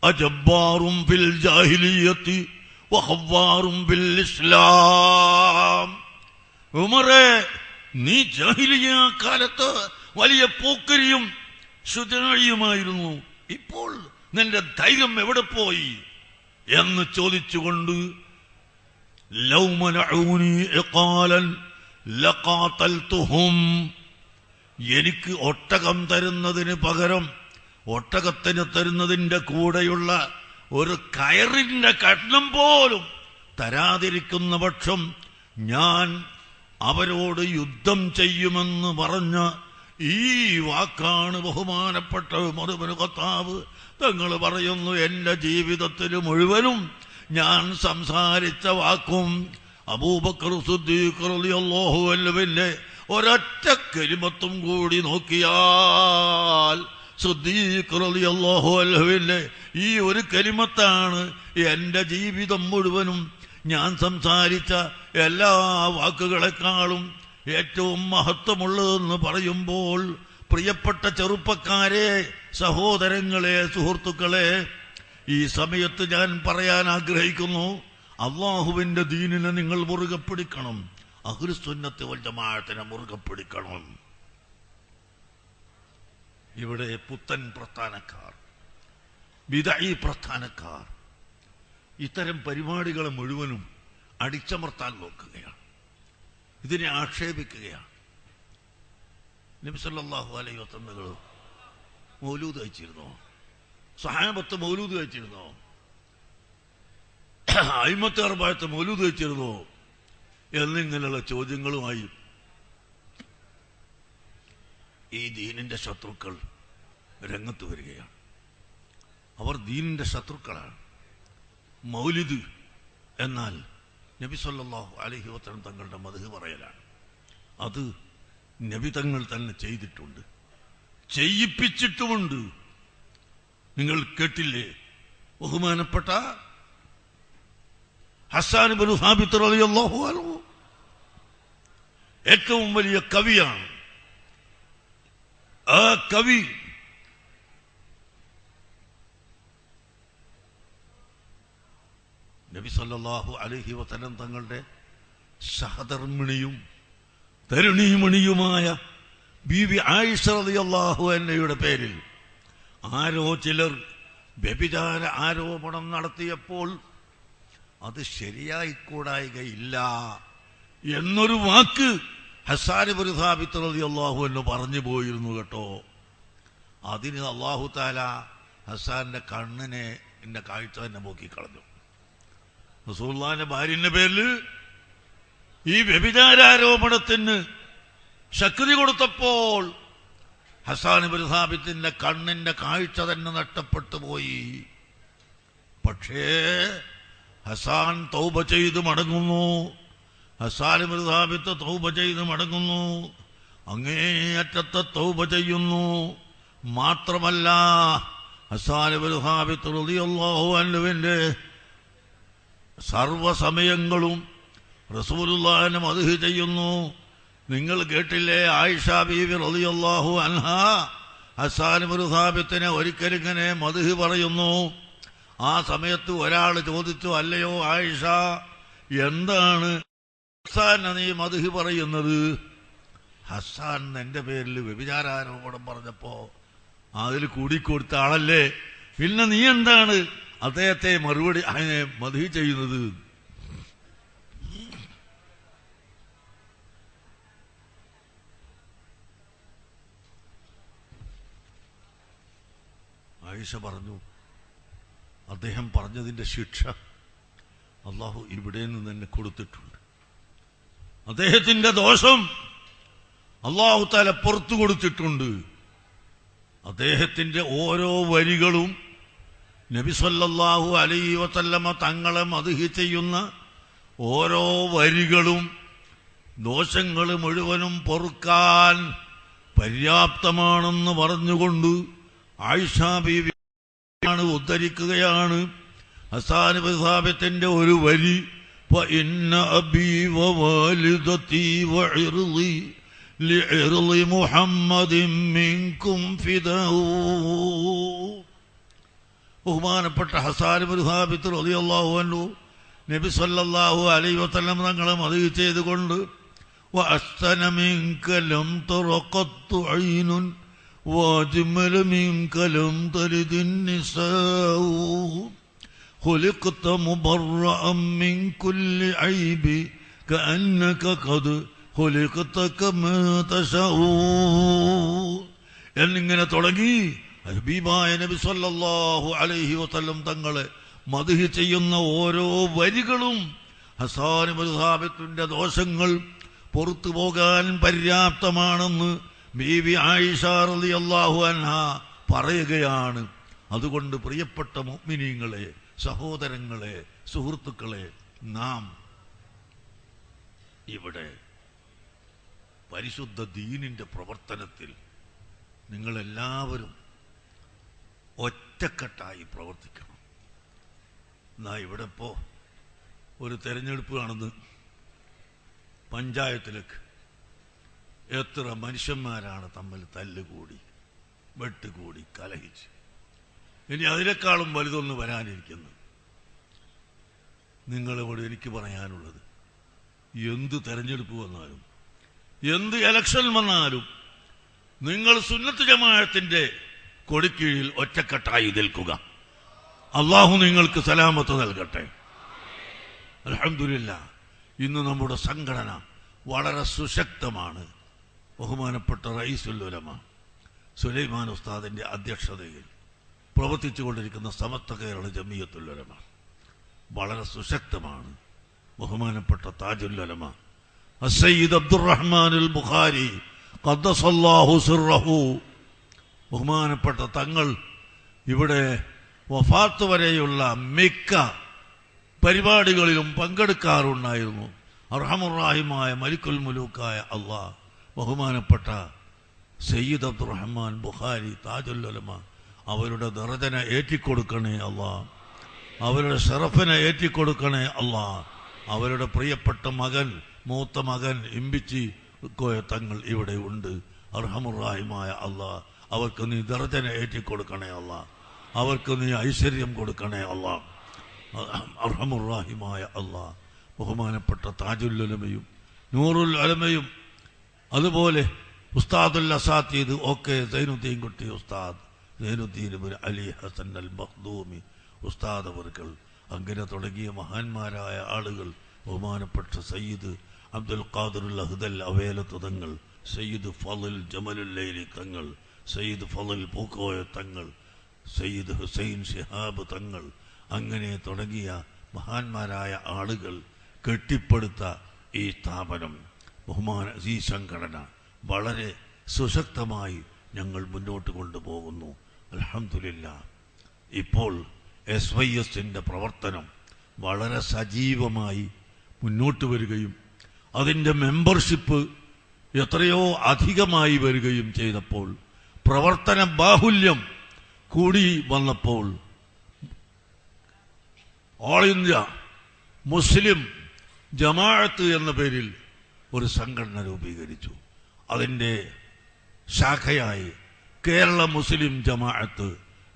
Speaker 1: അജബ്ബാറും ഫിൽ ജാഹിലിയ്യത്തി വഖവ്വാറും ഫിൽ ഇസ്ലാം, ഉമറേ, നീ ജാഹിലിയ്യ കാലത്ത് വലിയ പോക്കരിയും ശുചാഴിയുമായിരുന്നു, ഇപ്പോൾ നിന്റെ ധൈര്യം എവിടെ പോയി എന്ന് ചോദിച്ചുകൊണ്ട് ലൗ മനഊനി ഇഖാലൻ ലഖാതൽതുഹും, എനിക്ക് ഒട്ടകം തരുന്നതിന് പകരം ഒട്ടകത്തിന് തരുന്നതിന്റെ കൂടെയുള്ള ഒരു കയറിന്റെ കഷ്ണം പോലും തരാതിരിക്കുന്ന പക്ഷം ഞാൻ അവരോട് യുദ്ധം ചെയ്യുമെന്ന് പറഞ്ഞ ഈ വാക്കാണ് ബഹുമാനപ്പെട്ട ഉമർ ഇബ്നു ഖത്താബ് തങ്ങൾ പറയുന്നു, എന്റെ ജീവിതത്തിൽ മുഴുവനും ഞാൻ സംസാരിച്ച വാക്കും അബൂബക്കർ സിദ്ദീഖ് റളിയല്ലാഹു അൻഹുവിന്റെ ഒരൊറ്റ കലിമത്തും കൂടി നോക്കിയാൽ സിദ്ദീഖ് റളിയല്ലാഹു അൻഹുവിന്റെ ഈ ഒരു കലിമത്താണ് എന്റെ ജീവിതം മുഴുവനും ഞാൻ സംസാരിച്ച എല്ലാ വാക്കുകളെക്കാളും ഏറ്റവും മഹത്വമുള്ളതെന്ന് പറയുമ്പോൾ, പ്രിയപ്പെട്ട ചെറുപ്പക്കാരെ, സഹോദരങ്ങളെ, സുഹൃത്തുക്കളെ, ഈ സമയത്ത് ഞാൻ പറയാൻ ആഗ്രഹിക്കുന്നു, അള്ളാഹുവിന്റെ ദീനിനെ നിങ്ങൾ മുറുകെ പിടിക്കണം, അഹ്ലുസുന്നത്ത് വൽ ജമാഅത്തിനെ മുറുകെ പിടിക്കണം. ഇവിടെ പുത്തൻ പ്രസ്ഥാനക്കാർ, ബിദ്ഈ പ്രസ്ഥാനക്കാർ ഇത്തരം പരിപാടികളെ മുഴുവനും അടിച്ചമർത്താൻ നോക്കുകയാണ്, ഇതിനെ ആക്ഷേപിക്കുകയാണ്. നബി സല്ലല്ലാഹു അലൈഹി വസല്ലം മൗലൂദ് കഴിച്ചിരുന്നോ? സഹാബത്ത് മൗലൂദ് കഴിച്ചിരുന്നോ? അയിമത്തെ അർബഅത്ത് മൗലൂദ് കഴിച്ചിരുന്നോ? എന്നിങ്ങനെയുള്ള ചോദ്യങ്ങളുമായി ഈ ദീനിന്റെ ശത്രുക്കൾ രംഗത്ത് വരികയാണ്. അവർ ദീനിന്റെ ശത്രുക്കളാണ്. മൗലിദ് എന്നാൽ നബി സല്ലല്ലാഹു അലൈഹി വസല്ലം തങ്ങളുടെ മദ്ഹ് പറയലാണ്. അത് നബി തങ്ങൾ തന്നെ ചെയ്തിട്ടുണ്ട്, ചെയ്യിപ്പിച്ചിട്ടുമുണ്ട്. നിങ്ങൾ കേട്ടില്ലേ, ബഹുമാനപ്പെട്ട ഹസ്സാൻ ഇബ്നു സാബിത്ത് റളിയല്ലാഹു അൻഹു ഏറ്റവും വലിയ കവിയാണ്. ആ കവി നബി സല്ലല്ലാഹു അലൈഹി വസല്ലം തങ്ങളുടെ സഹധർമ്മിണിയും തരുണീമണിയുമായ ബീവി ആയിഷ റളിയല്ലാഹു അൻഹയുടെ പേരിൽ ആരോ ചിലർ വ്യഭിചാര ആരോപണം നടത്തിയപ്പോൾ അത് ശരിയായിക്കൂടായികയില്ല എന്നൊരു വാക്ക് ഹസ്സാൻ ഇബ്നു സാബിത്ത് റളിയല്ലാഹു അൻഹു പറഞ്ഞു പോയിരുന്നു കേട്ടോ. അതിന് അല്ലാഹു തആല ഹസ്സാന്റെ കണ്ണിനെ എന്റെ കാഴ്ച തന്നെ പോക്കിക്കളഞ്ഞു. റസൂലുള്ളാഹിന്റെ ഭാര്യന്റെ പേരിൽ ഈ വ്യഭിചാരാരോപണത്തിന് ശക്തി കൊടുത്തപ്പോൾ ഹസ്സാൻ ഇബ്നു സാബിത്തിന്റെ കണ്ണിന്റെ കാഴ്ച തന്നെ നഷ്ടപ്പെട്ടു പോയി. പക്ഷേ ഹസ്സാൻ തൗബ ചെയ്ത് മടങ്ങുന്നു. ഹസ്സാൻ ഇബ്നു സാബിത്ത് തൗബ ചെയ്ത് മടങ്ങുന്നു. അങ്ങേയറ്റത്തെ തൗബ ചെയ്യുന്നു. മാത്രമല്ല ഹസ്സാൻ ഇബ്നു സാബിത്ത് റളിയല്ലാഹു അൻഹുവിന്റെ സർവ്വസമയങ്ങളും റസൂലുള്ളാഹിനെ മദ്ഹ് ചെയ്യുന്നു. നിങ്ങൾ കേട്ടില്ലേ, ആയിഷ ബീവി റളിയല്ലാഹു അൻഹാ ഹസ്സാൻ ഇബ്നു സാബിത്തിനെ ഒരിക്കലിങ്ങനെ മദ്ഹ് പറയുന്നു. ആ സമയത്ത് ഒരാൾ ചോദിച്ചു, അല്ലയോ ആയിഷ, എന്താണ് ഹസ്സാനെ നീ മദ്ഹ് പറയുന്നത്? ഹസ്സാൻ എന്റെ പേരിൽ വ്യഭിചാരാരോപണം പറഞ്ഞപ്പോ അതിൽ കൂടിക്കൊടുത്ത ആളല്ലേ, പിന്നെ നീ എന്താണ് അദ്ദേഹത്തെ മറുപടി അതിനെ മദ്ഹ് ചെയ്യുന്നത്? ആയിഷ പറഞ്ഞു, അദ്ദേഹം പറഞ്ഞതിന്റെ ശിക്ഷ അള്ളാഹു ഇവിടെ നിന്ന് തന്നെ കൊടുത്തിട്ടുണ്ട്. അദ്ദേഹത്തിന്റെ ദോഷം അള്ളാഹു തആല പുറത്തു കൊടുത്തിട്ടുണ്ട്. അദ്ദേഹത്തിന്റെ ഓരോ വരികളും നബി സല്ലല്ലാഹു അലൈഹി വസല്ലമ തങ്ങളെ മദ്ഹ് ചെയ്യുന്ന ഓരോ വരികളും ദോഷങ്ങൾ മുഴുവനും പൊറുക്കാൻ പര്യാപ്തമാണെന്ന് പറഞ്ഞുകൊണ്ട് ആയിഷ ബീവി ഉദ്ധരിക്കുകയാണ്. ഹസ്സാൻ ഇബ്നു സാബിത്തിന്റെ ഒരു വരി, ഫഇന്ന അബീ വവാലിദതി വഇർളി ലിഇർളി മുഹമ്മദിൻ മിൻകും ഫിദാഉ. ബഹുമാനപ്പെട്ട ഹസ്സാൻ ഇബ്നു സാബിത്ത് റളിയല്ലാഹു അൻഹു നബി സല്ലല്ലാഹു അലൈഹി വസല്ലം തങ്ങളെ മദ്ഹ് ചെയ്തുകൊണ്ട് വഅസ്തന മിൻക ലം തറഖത്തു ഐനുൻ وأجمل منك لم تلد النساء خلقت مبرأ من كل عيب كأنك قد خلقت كما تشاء എന്നിങ്ങനെ തുടങ്ങി ഹബീബായ നബി സല്ലല്ലാഹു അലൈഹി വസല്ലം തങ്ങളെ മദ്ഹ് ചെയ്യുന്ന ഓരോ വരികളും ഹസ്സാൻ ഇബ്നു സാബിത്തിന്റെ ദോഷങ്ങൾ പുറത്തു പോകാൻ പര്യാപ്തമാണെന്ന് ബീവി ആയിഷ റളിയല്ലാഹു അൻഹാ പറയുകയാണ്. അതുകൊണ്ട് പ്രിയപ്പെട്ട മുഅ്മിനീങ്ങളെ, സഹോദരങ്ങളെ, സുഹൃത്തുക്കളെ, നാം ഇവിടെ പരിശുദ്ധ ദീനിന്റെ പ്രവർത്തനത്തിൽ നിങ്ങളെല്ലാവരും ഒറ്റക്കെട്ടായി പ്രവർത്തിക്കണം. എന്നാ ഇവിടെ ഇപ്പോ ഒരു തെരഞ്ഞെടുപ്പ് നടന്ന് പഞ്ചായത്തിലേക്ക് എത്ര മനുഷ്യന്മാരാണ് തമ്മിൽ തല്ലുകൂടി വെട്ടുകൂടി കലഹിച്ച്. ഇനി അതിനേക്കാളും വലുതൊന്ന് വരാനിരിക്കുന്നു. നിങ്ങളിവിടെ എനിക്ക് പറയാനുള്ളത്, എന്ത് തെരഞ്ഞെടുപ്പ് വന്നാലും എന്ത് ഇലക്ഷൻ വന്നാലും നിങ്ങൾ സുന്നത്ത് ജമാഅത്തിന്റെ കൊടിക്കീഴിൽ ഒറ്റക്കെട്ടായി നിൽക്കുക. അള്ളാഹു നിങ്ങൾക്ക് സലാമത്ത് നൽകട്ടെ. അൽഹംദുലില്ലാഹ്, ഇന്ന് നമ്മുടെ സംഘടന വളരെ സുശക്തമാണ്. ബഹുമാനപ്പെട്ട റഈസുൽ ഉലമ സുലൈമാൻ ഉസ്താദിന്റെ അധ്യക്ഷതയിൽ പ്രവർത്തിച്ചുകൊണ്ടിരിക്കുന്ന സമസ്ത കേരള ജമിയത്തുൽ ഉലമ വളരെ സുശക്തമാണ്. ബഹുമാനപ്പെട്ട താജുൽ ഉലമ അസ്സയ്യിദ് അബ്ദുറഹ്മാനുൽ ബുഖാരി ഖദ്ദസല്ലാഹു സിർറഹു, ബഹുമാനപ്പെട്ട തങ്ങൾ ഇവിടെ വഫാത്ത് വരെയുള്ള മിക്ക പരിപാടികളിലും പങ്കെടുക്കാറുണ്ടായിരുന്നു. അർഹമുർ-റഹീമായ മലിക്കുൽ മുലൂക്കായ അള്ളാഹ് ബഹുമാനപ്പെട്ട സയ്യിദ് അബ്ദുറഹ്മാൻ ബുഖാരി താജുൽ ഉലമ അവരുടെ ദറജന ഏറ്റിക്കൊടുക്കണേ അള്ളാഹ്, അവരുടെ ഷറഫിനെ ഏറ്റിക്കൊടുക്കണേ അള്ളാഹ്. അവരുടെ പ്രിയപ്പെട്ട മകൻ, മൂത്ത മകൻ ഇമ്പിച്ചി കോയ തങ്ങൾ ഇവിടെ ഉണ്ട്. അർഹമുർ-റഹീമായ അള്ളാഹ്, അവർക്ക് നീ ദറജന ഏറ്റിക്കൊടുക്കണേ അള്ളാഹ്, അവർക്ക് നീ ഐശ്വര്യം കൊടുക്കണേ അള്ളാഹ്. അർഹമുർ-റഹീമായ അള്ളാഹ്, ബഹുമാനപ്പെട്ട താജുൽ ഉലമയും നൂറുൽ ഉലമയും അതുപോലെ ഉസ്താദുൽ അസാത്തീദ് ഒക്കെ സൈനുദ്ദീൻ കുട്ടി ഉസ്താദ്, സൈനുദ്ദീൻ ഇബ്നു അലി ഹസൻ അൽ മഖ്ദൂമി ഉസ്താദ് അവർകൾ, അങ്ങനെ തുടങ്ങിയ മഹാന്മാരായ ആളുകൾ, ബഹുമാനപ്പെട്ട സയ്യിദ് അബ്ദുൽ ഖാദിറുൽ അഹ്ദൽ അവേലത്ത് തങ്ങൾ, സയ്യിദ് ഫളിൽ ജമലുൽ ലൈലി തങ്ങൾ, സയ്യിദ് ഫളിൽ പൂക്കോയ തങ്ങൾ, സയ്യിദ് ഹുസൈൻ ശിഹാബ് തങ്ങൾ, അങ്ങനെ തുടങ്ങിയ മഹാന്മാരായ ആളുകൾ കെട്ടിപ്പടുത്ത ഈ സ്ഥാപനം, ഈ സംഘടന വളരെ സുശക്തമായി ഞങ്ങൾ മുന്നോട്ട് കൊണ്ടുപോകുന്നു. അൽഹംദുലില്ലാഹ്. ഇപ്പോൾ SYSന്റെ പ്രവർത്തനം വളരെ സജീവമായി മുന്നോട്ട് വരികയും അതിൻ്റെ മെമ്പർഷിപ്പ് എത്രയോ അധികമായി വരികയും ചെയ്തപ്പോൾ, പ്രവർത്തന ബാഹുല്യം കൂടി വന്നപ്പോൾ ഓൾ ഇന്ത്യ മുസ്ലിം ജമാഅത്ത് എന്ന പേരിൽ ഒരു സംഘടന രൂപീകരിച്ചു. അതിൻ്റെ ശാഖയായി കേരള മുസ്ലിം ജമാഅത്ത്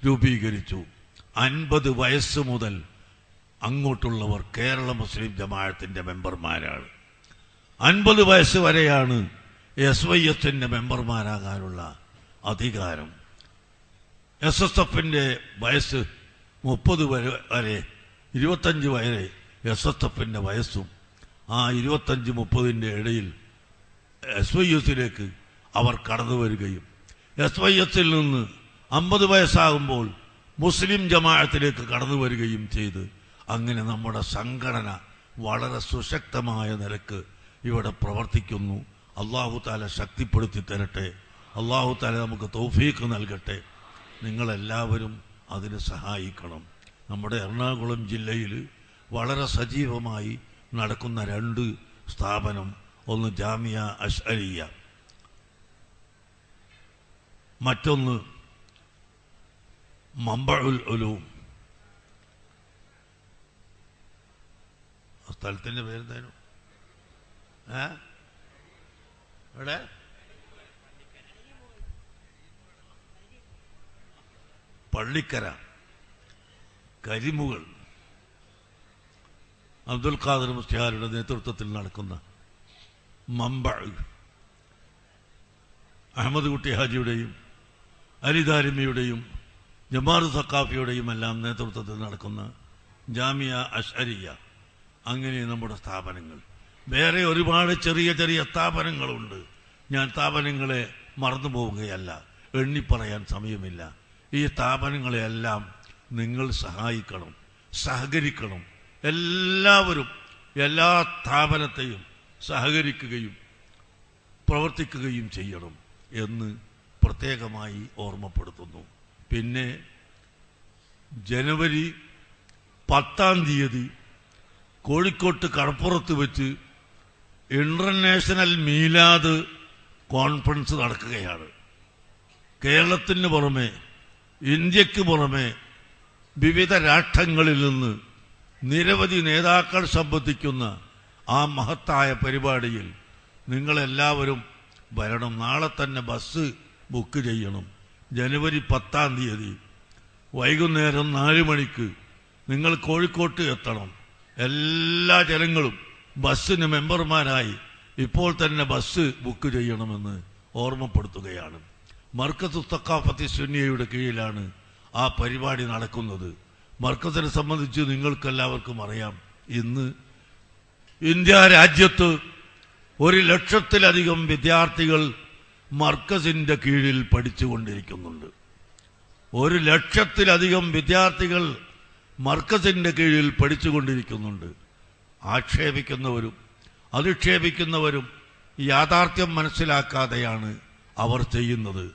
Speaker 1: രൂപീകരിച്ചു. 50 വയസ്സ് മുതൽ അങ്ങോട്ടുള്ളവർ കേരള മുസ്ലിം ജമാഅത്തിന്റെ മെമ്പർമാരാണ്. 50 വയസ്സ് വരെയാണ് SYSന്റെ മെമ്പർമാരാകാനുള്ള അധികാരം. SSFന്റെ വയസ്സ് 30 വരെ 25 വരെ SSFന്റെ വയസ്സും ആ 25-30ന്റെ ഇടയിൽ SYSലേക്ക് അവർ കടന്നു വരികയും SYSൽ നിന്ന് 50 വയസ്സാകുമ്പോൾ മുസ്ലിം ജമാഅത്തിലേക്ക് കടന്നു വരികയും ചെയ്ത് അങ്ങനെ നമ്മുടെ സംഘടന വളരെ സുശക്തമായ നിലക്ക് ഇവിടെ പ്രവർത്തിക്കുന്നു. അല്ലാഹു തആല ശക്തിപ്പെടുത്തി തരട്ടെ. അല്ലാഹു തആല നമുക്ക് തൗഫീഖ് നൽകട്ടെ. നിങ്ങളെല്ലാവരും അതിന് സഹായിക്കണം. നമ്മുടെ എറണാകുളം ജില്ലയിൽ വളരെ സജീവമായി നടക്കുന്ന 2 സ്ഥാപനം, ഒന്ന് ജാമിയ അഷ്അരിയ, മറ്റൊന്ന് മംബഉൽ ഉലൂം. സ്ഥലത്തിന്റെ പേരെന്തായിരുന്നു? എവിടെ? പള്ളിക്കര കരിമുകൾ അബ്ദുൽ ഖാദർ മുസ്ലിയാരുടെ നേതൃത്വത്തിൽ നടക്കുന്ന മംബഅ്, അഹമ്മദ് കുട്ടി ഹാജിയുടെയും അലി ദാരിമിയുടെയും ജമാഅത്ത് സഖാഫിയുടെയും എല്ലാം നേതൃത്വത്തിൽ നടക്കുന്ന ജാമിയ അഷ്അരിയ, അങ്ങനെ നമ്മുടെ സ്ഥാപനങ്ങൾ. വേറെ ഒരുപാട് ചെറിയ ചെറിയ സ്ഥാപനങ്ങളുണ്ട്. ഞാൻ സ്ഥാപനങ്ങളെ മറന്നു പോവുകയല്ല, എണ്ണിപ്പറയാൻ സമയമില്ല. ഈ സ്ഥാപനങ്ങളെയെല്ലാം നിങ്ങൾ സഹായിക്കണം, സഹകരിക്കണം. എല്ലാവരും എല്ലാ സ്ഥാപനത്തെയും സഹകരിക്കുകയും പ്രവർത്തിക്കുകയും ചെയ്യണം എന്ന് പ്രത്യേകമായി ഓർമ്മപ്പെടുത്തുന്നു. പിന്നെ ജനുവരി 10-ാം തീയതി കോഴിക്കോട്ട് കടപ്പുറത്ത് വെച്ച് ഇന്റർനാഷണൽ മീലാദ് കോൺഫറൻസ് നടക്കുകയാണ്. കേരളത്തിന് പുറമെ ഇന്ത്യക്ക് പുറമെ വിവിധ രാഷ്ട്രങ്ങളിൽ നിന്ന് നിരവധി നേതാക്കൾ സംബന്ധിക്കുന്ന ആ മഹത്തായ പരിപാടിയിൽ നിങ്ങളെല്ലാവരും വരണം. നാളെ തന്നെ ബസ് ബുക്ക് ചെയ്യണം. ജനുവരി 10-ാം തീയതി വൈകുന്നേരം 4 മണിക്ക് നിങ്ങൾ കോഴിക്കോട്ട് എത്തണം. എല്ലാ ജനങ്ങളും ബസ്സിന് മെമ്പർമാരായി ഇപ്പോൾ തന്നെ ബസ് ബുക്ക് ചെയ്യണമെന്ന് ഓർമ്മപ്പെടുത്തുകയാണ്. മർക്കസ് തഖാഫത്തി സുന്നിയയുടെ കീഴിലാണ് ആ പരിപാടി നടക്കുന്നത്. മർക്കസിനെ സംബന്ധിച്ച് നിങ്ങൾക്കെല്ലാവർക്കും അറിയാം, ഇന്ന് ഇന്ത്യ രാജ്യത്ത് 1,00,000-ലധികം വിദ്യാർത്ഥികൾ മർക്കസിന്റെ കീഴിൽ പഠിച്ചുകൊണ്ടിരിക്കുന്നുണ്ട്. 1,00,000-ലധികം വിദ്യാർത്ഥികൾ മർക്കസിന്റെ കീഴിൽ പഠിച്ചുകൊണ്ടിരിക്കുന്നുണ്ട്. ആക്ഷേപിക്കുന്നവരും അധിക്ഷേപിക്കുന്നവരും യാഥാർത്ഥ്യം മനസ്സിലാക്കാതെയാണ് അവർ ചെയ്യുന്നത്.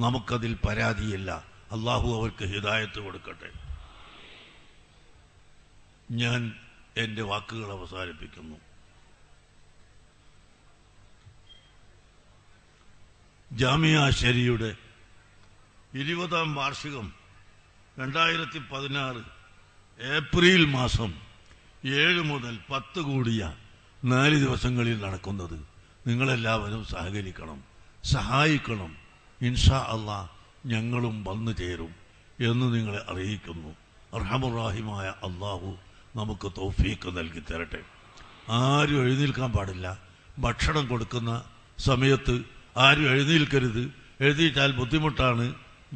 Speaker 1: നമുക്കതിൽ പരാതിയില്ല. അള്ളാഹു അവർക്ക് ഹിദായത്ത് കൊടുക്കട്ടെ. ഞാൻ എൻ്റെ വാക്കുകൾ അവസാനിപ്പിക്കുന്നു. ജാമിയ അഷ്അരിയുടെ 20-ാം വാർഷികം 2016 ഏപ്രിൽ മാസം 7 മുതൽ 10 കൂടിയ 4 ദിവസങ്ങളിൽ നടക്കുന്നത്. നിങ്ങളെല്ലാവരും സഹകരിക്കണം, സഹായിക്കണം. ഇൻഷാ അല്ലാഹ് ഞങ്ങളും വന്നു ചേരും എന്ന് നിങ്ങളെ അറിയിക്കുന്നു. അർഹമുർ-റഹീമായ അല്ലാഹു നമുക്ക് തൗഫീഖ് നൽകി തരട്ടെ. ആരും എഴുന്നേൽക്കാൻ പാടില്ല. ഭക്ഷണം കൊടുക്കുന്ന സമയത്ത് ആരും എഴുന്നേൽക്കരുത്. എഴുന്നേറ്റാൽ ബുദ്ധിമുട്ടാണ്.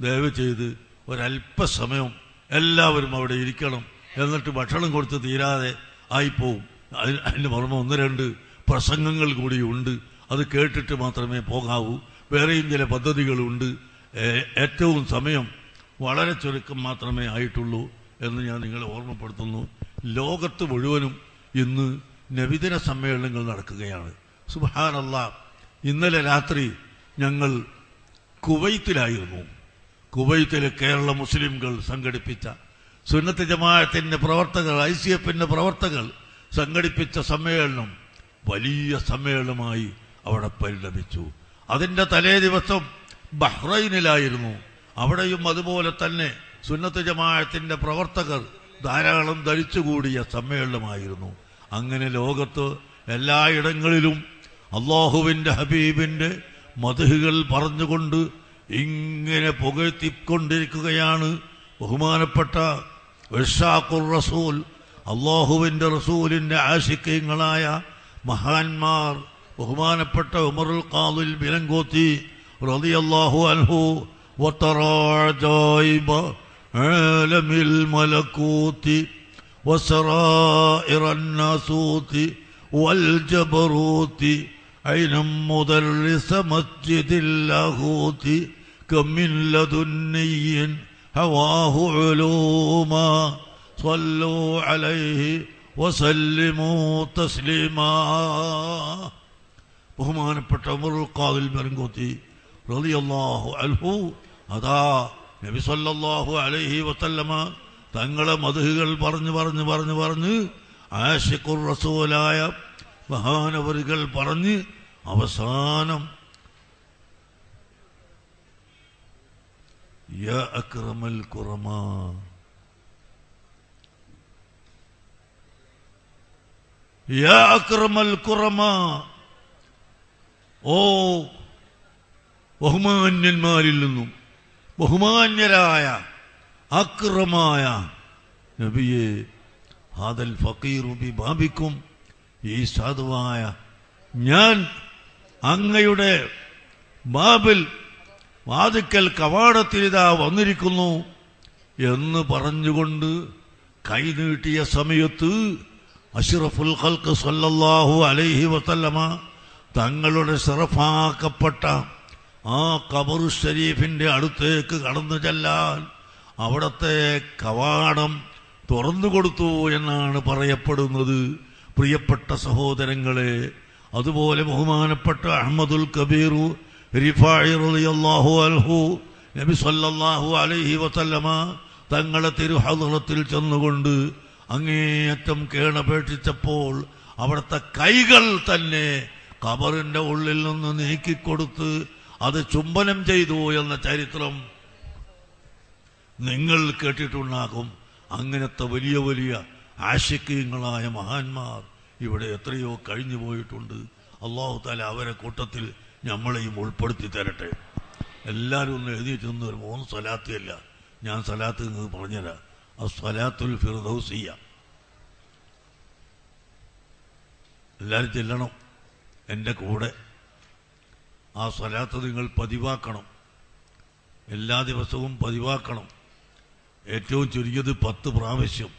Speaker 1: ദയവ് ചെയ്ത് ഒരല്പസമയം എല്ലാവരും അവിടെ ഇരിക്കണം. എന്നിട്ട് ഭക്ഷണം കൊടുത്ത് തീരാതെ ആയിപ്പോവും. അതിന് പുറമെ 1-2 പ്രസംഗങ്ങൾ കൂടിയുണ്ട്. അത് കേട്ടിട്ട് മാത്രമേ പോകാവൂ. വേറെയും ചില പദ്ധതികളുണ്ട്. ഏറ്റവും സമയം വളരെ ചുരുക്കം മാത്രമേ ആയിട്ടുള്ളൂ എന്ന് ഞാൻ നിങ്ങളെ ഓർമ്മപ്പെടുത്തുന്നു. ലോകത്ത് മുഴുവനും ഇന്ന് നബിദിന സമ്മേളനങ്ങൾ നടക്കുകയാണ്. സുബ്ഹാനല്ലാഹ്. ഇന്നലെ രാത്രി ഞങ്ങൾ കുവൈത്തിലായിരുന്നു. കുവൈത്തിലെ കേരള മുസ്ലിംകൾ സംഘടിപ്പിച്ച സുന്നത്ത് ജമാഅത്തിന്റെ പ്രവർത്തകർ, ICFന്റെ പ്രവർത്തകർ സംഘടിപ്പിച്ച സമ്മേളനം വലിയ സമ്മേളനമായി അവിടെ പരിണമിച്ചു. അതിന്റെ തലേ ദിവസം ബഹ്റൈനിലായിരുന്നു. അവിടെയും അതുപോലെ തന്നെ സുന്നത്ത് ജമാഅത്തിന്റെ പ്രവർത്തകർ ധാരാളം ധരിച്ചുകൂടിയ സമ്മേളനമായിരുന്നു. അങ്ങനെ ലോകത്ത് എല്ലായിടങ്ങളിലും അല്ലാഹുവിന്റെ ഹബീബിന്റെ മദ്ഹുകൾ പറഞ്ഞുകൊണ്ട് ഇങ്ങനെ പുകഴ്ത്തിക്കൊണ്ടിരിക്കുകയാണ് ബഹുമാനപ്പെട്ട ഇർശാഖുർ റസൂൽ, അല്ലാഹുവിന്റെ റസൂലിന്റെ ആശിഖീങ്ങളായ മഹാന്മാർ. ബഹുമാനപ്പെട്ട ഉമറുൽ ഖാദിൽ ബിലങ്കോത്തി റളിയല്ലാഹു അൻഹു വതറാജൈബ ആലമിൽ മലകൂതി വസറായിറൻ നാസൂതി വൽ ജബറൂതി ഐന മുദർരിസ മസ്ജിദിൽ ലാഹൂതി കമിൻ ലദുന്നിയിൻ ഹവാഹു ഉലൂമാ സ്വല്ലൂ അലൈഹി വസല്ലിമൂ തസ്ലീമാ. ബഹുമാനപ്പെട്ട ഉമറുൽ ഖാദിൽ ബിലങ്കോത്തി റളിയല്ലാഹു അൻഹു അതാ നബി സല്ലല്ലാഹു അലൈഹി വസല്ലമ തങ്ങളെ മദ്ഹുകൾ പറഞ്ഞ് ആശിഖുർ റസൂലായ മഹാനവറുകൾ പറഞ്ഞ് അവസാനം യാ അക്രമൽ ഖുറമാ, യാ അക്രമൽ ഖുറമാ, ഓ ബഹുമാന്യന്മാരിൽ നിന്നും ബഹുമാന്യരായ അക്രമായ നബിയെ, ഹാദൽ ഫഖീറു ബിബാബിക്കും, ഈ സാധുവായ ഞാൻ അങ്ങയുടെ ബാബിൽ വാതിക്കൽ കവാടത്തിലിതാ വന്നിരിക്കുന്നു എന്ന് പറഞ്ഞുകൊണ്ട് കൈനീട്ടിയ സമയത്ത് അഷ്റഫുൽ ഖൽഖ് സല്ലല്ലാഹു അലൈഹി വസല്ലമ തങ്ങളുടെ ശറഫാക്കപ്പെട്ട ആ ഖബറു ഷരീഫിന്റെ അടുത്തേക്ക് കടന്നു ചെല്ലാൻ അവിടത്തെ കവാടം തുറന്നുകൊടുത്തു എന്നാണ് പറയപ്പെടുന്നത്. പ്രിയപ്പെട്ട സഹോദരങ്ങളെ, അതുപോലെ ബഹുമാനപ്പെട്ട അഹ്മദുൽ കബീർ റിഫാഇ റളിയല്ലാഹു അൻഹു നബി സല്ലല്ലാഹു അലൈഹി വസല്ലമ തങ്ങളെ തിരുഹദ്റത്തിൽ ചെന്നുകൊണ്ട് അങ്ങേയറ്റം കേണപേക്ഷിച്ചപ്പോൾ അവിടുത്തെ കൈകൾ തന്നെ ഖബറിന്റെ ഉള്ളിൽ നിന്ന് നീക്കിക്കൊടുത്ത് അത് ചുംബനം ചെയ്തു എന്ന ചരിത്രം നിങ്ങൾ കേട്ടിട്ടുണ്ടാകും. അങ്ങനത്തെ വലിയ വലിയ ആശിഖീങ്ങളായ മഹാന്മാർ ഇവിടെ എത്രയോ കഴിഞ്ഞു പോയിട്ടുണ്ട്. അല്ലാഹു തആല അവരെ കൂട്ടത്തിൽ നമ്മളെയും ഉൾപ്പെടുത്തി തരട്ടെ. എല്ലാവരും ഒന്ന് എഴുതിയിട്ടൊന്നും ഒരു 3 സ്വലാത്തില്ല, ഞാൻ സ്വലാത്ത് നിങ്ങൾക്ക് പറഞ്ഞുതരാം. അസ്സലാത്തുൽ ഫിർദൗസിയ്യ എല്ലാവരും ചെല്ലണം എൻ്റെ കൂടെ. ആ സ്വലാത്ത് നിങ്ങൾ പതിവാക്കണം, എല്ലാ ദിവസവും പതിവാക്കണം. ഏറ്റവും ചുരുങ്ങിയത് 10 പ്രാവശ്യം.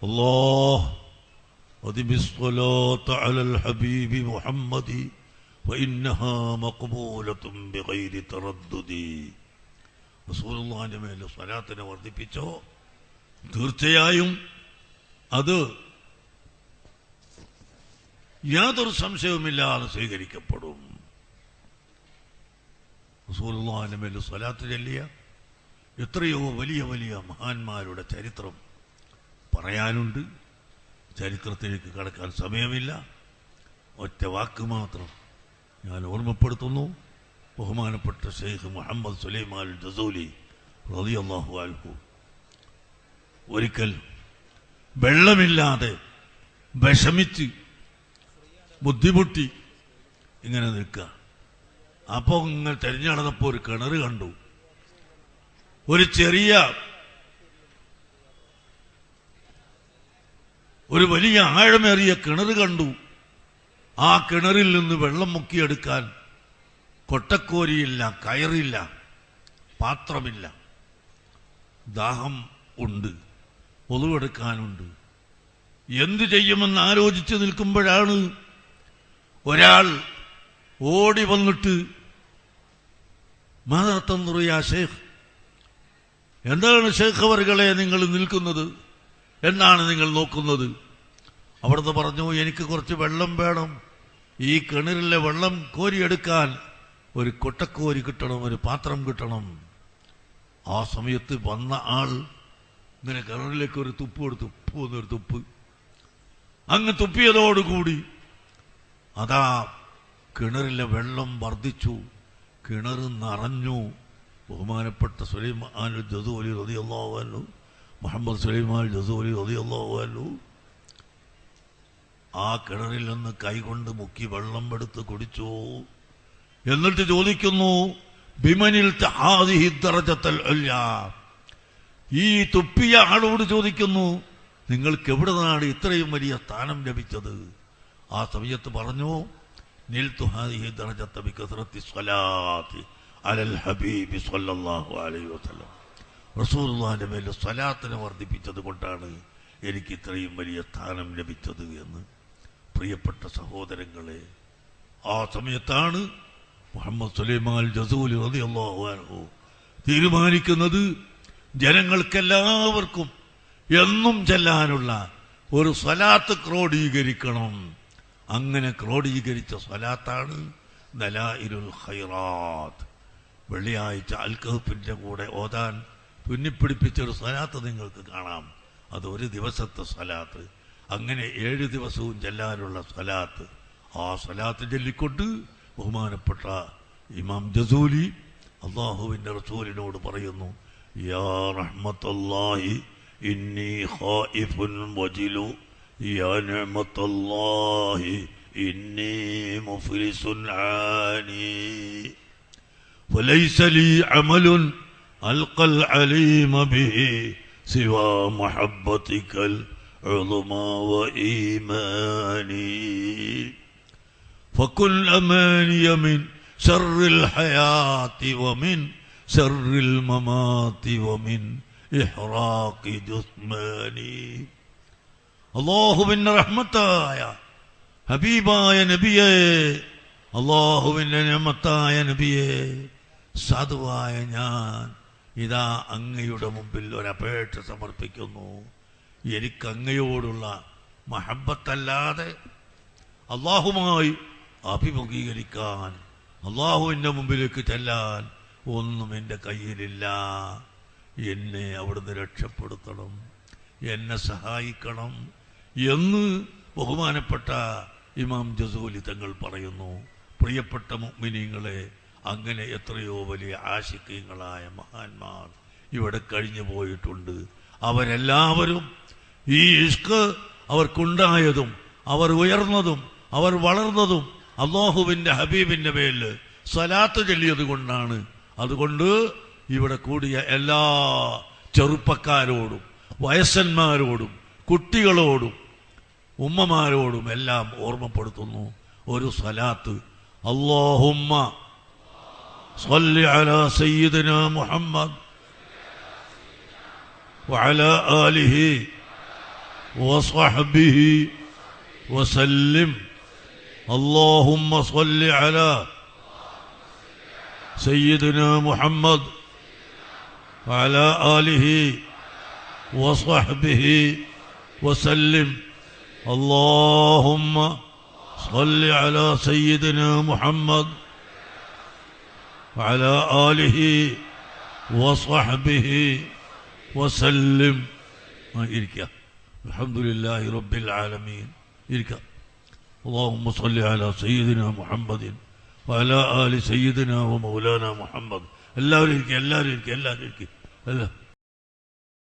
Speaker 1: അല്ലാഹ് വദിബിസ്സലാത്തു അലൽ ഹബീബി മുഹമ്മദി ഫഇന്നഹാ മഖ്ബൂലത്തുൻ ബിഗൈരി തറദ്ദുദി. റസൂലുള്ളാഹിന്റെ മേൽ സ്വലാത്തിനെ വർദ്ധിപ്പിച്ചോ, തീർച്ചയായും അത് യാതൊരു സംശയവുമില്ലാതെ സ്വീകരിക്കപ്പെടും. റസൂലുള്ളാഹിന്റെ മേൽ സ്വലാത്ത് ചൊല്ലിയ എത്രയോ വലിയ വലിയ മഹാന്മാരുടെ ചരിത്രം പറയാനുണ്ട്. ചരിത്രത്തിലേക്ക് കടക്കാൻ സമയമില്ല. ഒറ്റ വാക്ക് മാത്രം ഞാൻ ഓർമ്മപ്പെടുത്തുന്നു. ബഹുമാനപ്പെട്ട ശൈഖ് മുഹമ്മദ് സുലൈമാൻ ജസൂലി റളിയല്ലാഹു അൻഹു ഒരിക്കൽ വെള്ളമില്ലാതെ വിഷമിച്ച് ബുദ്ധിമുട്ടി ഇങ്ങനെ നിൽക്കുക. അപ്പോൾ ഇങ്ങനെ തെരഞ്ഞു നടന്നപ്പോൾ ഒരു കിണർ കണ്ടു. ഒരു ചെറിയ ഒരു വലിയ ആഴമേറിയ കിണർ കണ്ടു. ആ കിണറിൽ നിന്ന് വെള്ളം മുക്കിയെടുക്കാൻ കൊട്ടക്കോരിയില്ല, കയറില്ല, പാത്രമില്ല. ദാഹം ഉണ്ട്, ഒതുവെടുക്കാനുണ്ട്. എന്തു ചെയ്യുമെന്ന് ആലോചിച്ച് നിൽക്കുമ്പോഴാണ് ഒരാൾ ഓടി വന്നിട്ട്, മാതാ തൻദുറു യാ ശൈഖ്, എന്താണ് ശൈഖ് അവർകളെ നിങ്ങൾ നിൽക്കുന്നത്, എന്നാണ് നിങ്ങൾ നോക്കുന്നത്? അവിടുന്ന് പറഞ്ഞു, എനിക്ക് കുറച്ച് വെള്ളം വേണം, ഈ കിണറിലെ വെള്ളം കോരിയെടുക്കാൻ ഒരു കൊട്ടക്കോരി കിട്ടണം, ഒരു പാത്രം കിട്ടണം. ആ സമയത്ത് വന്ന ആൾ ഇങ്ങനെ കിണറിലേക്ക് ഒരു തുപ്പ് കൊടുത്തു, ഒരു തുപ്പ്. അങ്ങ് തുപ്പിയതോടുകൂടി അതാ കിണറിലെ വെള്ളം വർദ്ധിച്ചു, കിണർ നിറഞ്ഞു. ബഹുമാനപ്പെട്ട സുലൈമാൻ ജസൂലി റളിയല്ലാഹു അൻഹു, മുഹമ്മദ് സുലൈമാൻ ജസൂലി റളിയല്ലാഹു അൻഹു ആ കിണറിൽ നിന്ന് കൈകൊണ്ട് മുക്കി വെള്ളം എടുത്ത് കുടിച്ചു. എന്നിട്ട് ചോദിക്കുന്നു, ബിമനിൽ ഹാദിഹി ദറജത്തുൽ ഉല്യാ, ഈ തുപ്പിയ ആളോട് ചോദിക്കുന്നു, നിങ്ങൾക്ക് എവിടെ നിന്നാണ് ഇത്രയും വലിയ സ്ഥാനം ലഭിച്ചത്? ആ സമയത്ത് പറഞ്ഞു, നിൽതു ഹാദിഹി ദറജത ബികസ്റത്തി സ്വലാത്തി അലൽ ഹബീബി സ്വല്ലല്ലാഹു അലൈഹി വസല്ലം, റസൂലുള്ളാഹിന്റെ മേൽ സ്വലാത്തിനെ വർദ്ധിപ്പിച്ചത് കൊണ്ടാണ് എനിക്ക് ഇത്രയും വലിയ സ്ഥാനം ലഭിച്ചത് എന്ന്. പ്രിയപ്പെട്ട സഹോദരങ്ങളെ, ആ സമയത്താണ് മുഹമ്മദ് സുലൈമാൻ ജസൂലി റളിയല്ലാഹു അൻഹു തീരുമാനിക്കുന്നത്, ജനങ്ങൾക്കെല്ലാവർക്കും എന്നും ചെല്ലാനുള്ള ഒരു സ്വലാത്ത് ക്രോഡീകരിക്കണം. അങ്ങനെ ക്രോഡീകരിച്ച സ്വലാത്താണ് ദലായിലുൽ ഖൈറാത്ത്. വെള്ളിയാഴ്ച അൽകഹഫിന്റെ കൂടെ ഓതാൻ തുന്നിപ്പിടിപ്പിച്ചൊരു സ്വലാത്ത് നിങ്ങൾക്ക് കാണാം. അത് ഒരു ദിവസത്തെ സ്വലാത്ത്. അങ്ങനെ 7 ദിവസവും ചെല്ലാനുള്ള സ്വലാത്ത്. ആ സ്വലാത്ത് ചൊല്ലിക്കൊണ്ട് ബഹുമാനപ്പെട്ട ഇമാം ജസൂലി അല്ലാഹുവിന്റെ റസൂലിനോട് പറയുന്നു, യാ റഹ്മത്തല്ലാഹി ഇന്നി ഖായിഫുൻ വജിലു, യാ നിഅമത്തല്ലാഹി ഇന്നി മുഫ്ലിസുൻ ആനി, ഫലൈസ ലീ അമലുൻ അൽഖൽ അലീമ ബിഹി സിവാ മുഹബ്ബതികൽ ഉളുമാ വഈമാനി, ഫകുൽ അമാനിയ മിൻ ശർറിൽ ഹയാത്തി വമിൻ ശർറിൽ മമാതി വമിൻ ഇഹ്റാഖി ജുസ്മാനി. അല്ലാഹുവിന്റെ റഹ്മത്തായ ഹബീബായ നബിയേ, അല്ലാഹുവിന്റെ നിഅമത്തായ നബിയേ, സാധുവായ ഞാൻ ഇതാ അങ്ങയുടെ മുമ്പിൽ ഒരപേക്ഷ സമർപ്പിക്കുന്നു. എനിക്ക് അങ്ങയോടുള്ള മഹബ്ബത്തല്ലാതെ അല്ലാഹുമായി അഭിമുഖീകരിക്കാൻ, അല്ലാഹുവിന്റെ മുമ്പിലേക്ക് ചെല്ലാൻ ഒന്നും എൻ്റെ കയ്യിലില്ല. എന്നെ അവിടുന്ന് രക്ഷപ്പെടുത്തണം, എന്നെ സഹായിക്കണം എന്ന് ബഹുമാനപ്പെട്ട ഇമാം ജസൂലി തങ്ങൾ പറയുന്നു. പ്രിയപ്പെട്ട മുഅ്മിനീങ്ങളെ, അങ്ങനെ എത്രയോ വലിയ ആശിഖീങ്ങളായ മഹാന്മാർ ഇവിടെ കഴിഞ്ഞു പോയിട്ടുണ്ട്. അവരെല്ലാവരും ഈ ഇഷ്ക് അവർക്കുണ്ടായതും അവർ ഉയർന്നതും അവർ വളർന്നതും അല്ലാഹുവിന്റെ ഹബീബിന്റെ മേൽ സ്വലാത്ത് ചൊല്ലിയത് കൊണ്ടാണ്. അതുകൊണ്ട് ഇവിടെ കൂടിയ എല്ലാ ചെറുപ്പക്കാരോടും വയസ്സന്മാരോടും കുട്ടികളോടും ഉമ്മമാരോടും എല്ലാം ഓർമ്മപ്പെടുത്തുന്നു ഒരു സ്വലാത്ത്. അല്ലാഹുമ്മ സ്വല്ലി അലാ സയ്യിദിനാ മുഹമ്മദ് വഅലാ ആലിഹി വസ്വഹ്ബിഹി വസല്ലിം. അല്ലാഹുമ്മ സ്വല്ലി അലാ സയ്യിദിനാ മുഹമ്മദ് വഅലാ ആലിഹി വസ്വഹ്ബിഹി വസല്ലിം. اللهم صل على سيدنا محمد وعلى آله وصحبه وسلم. الحمد لله رب العالمين. اللهم صل على سيدنا محمد وعلى آل سيدنا ومولانا محمد. എല്ലാവരും ഇരിക്കുക.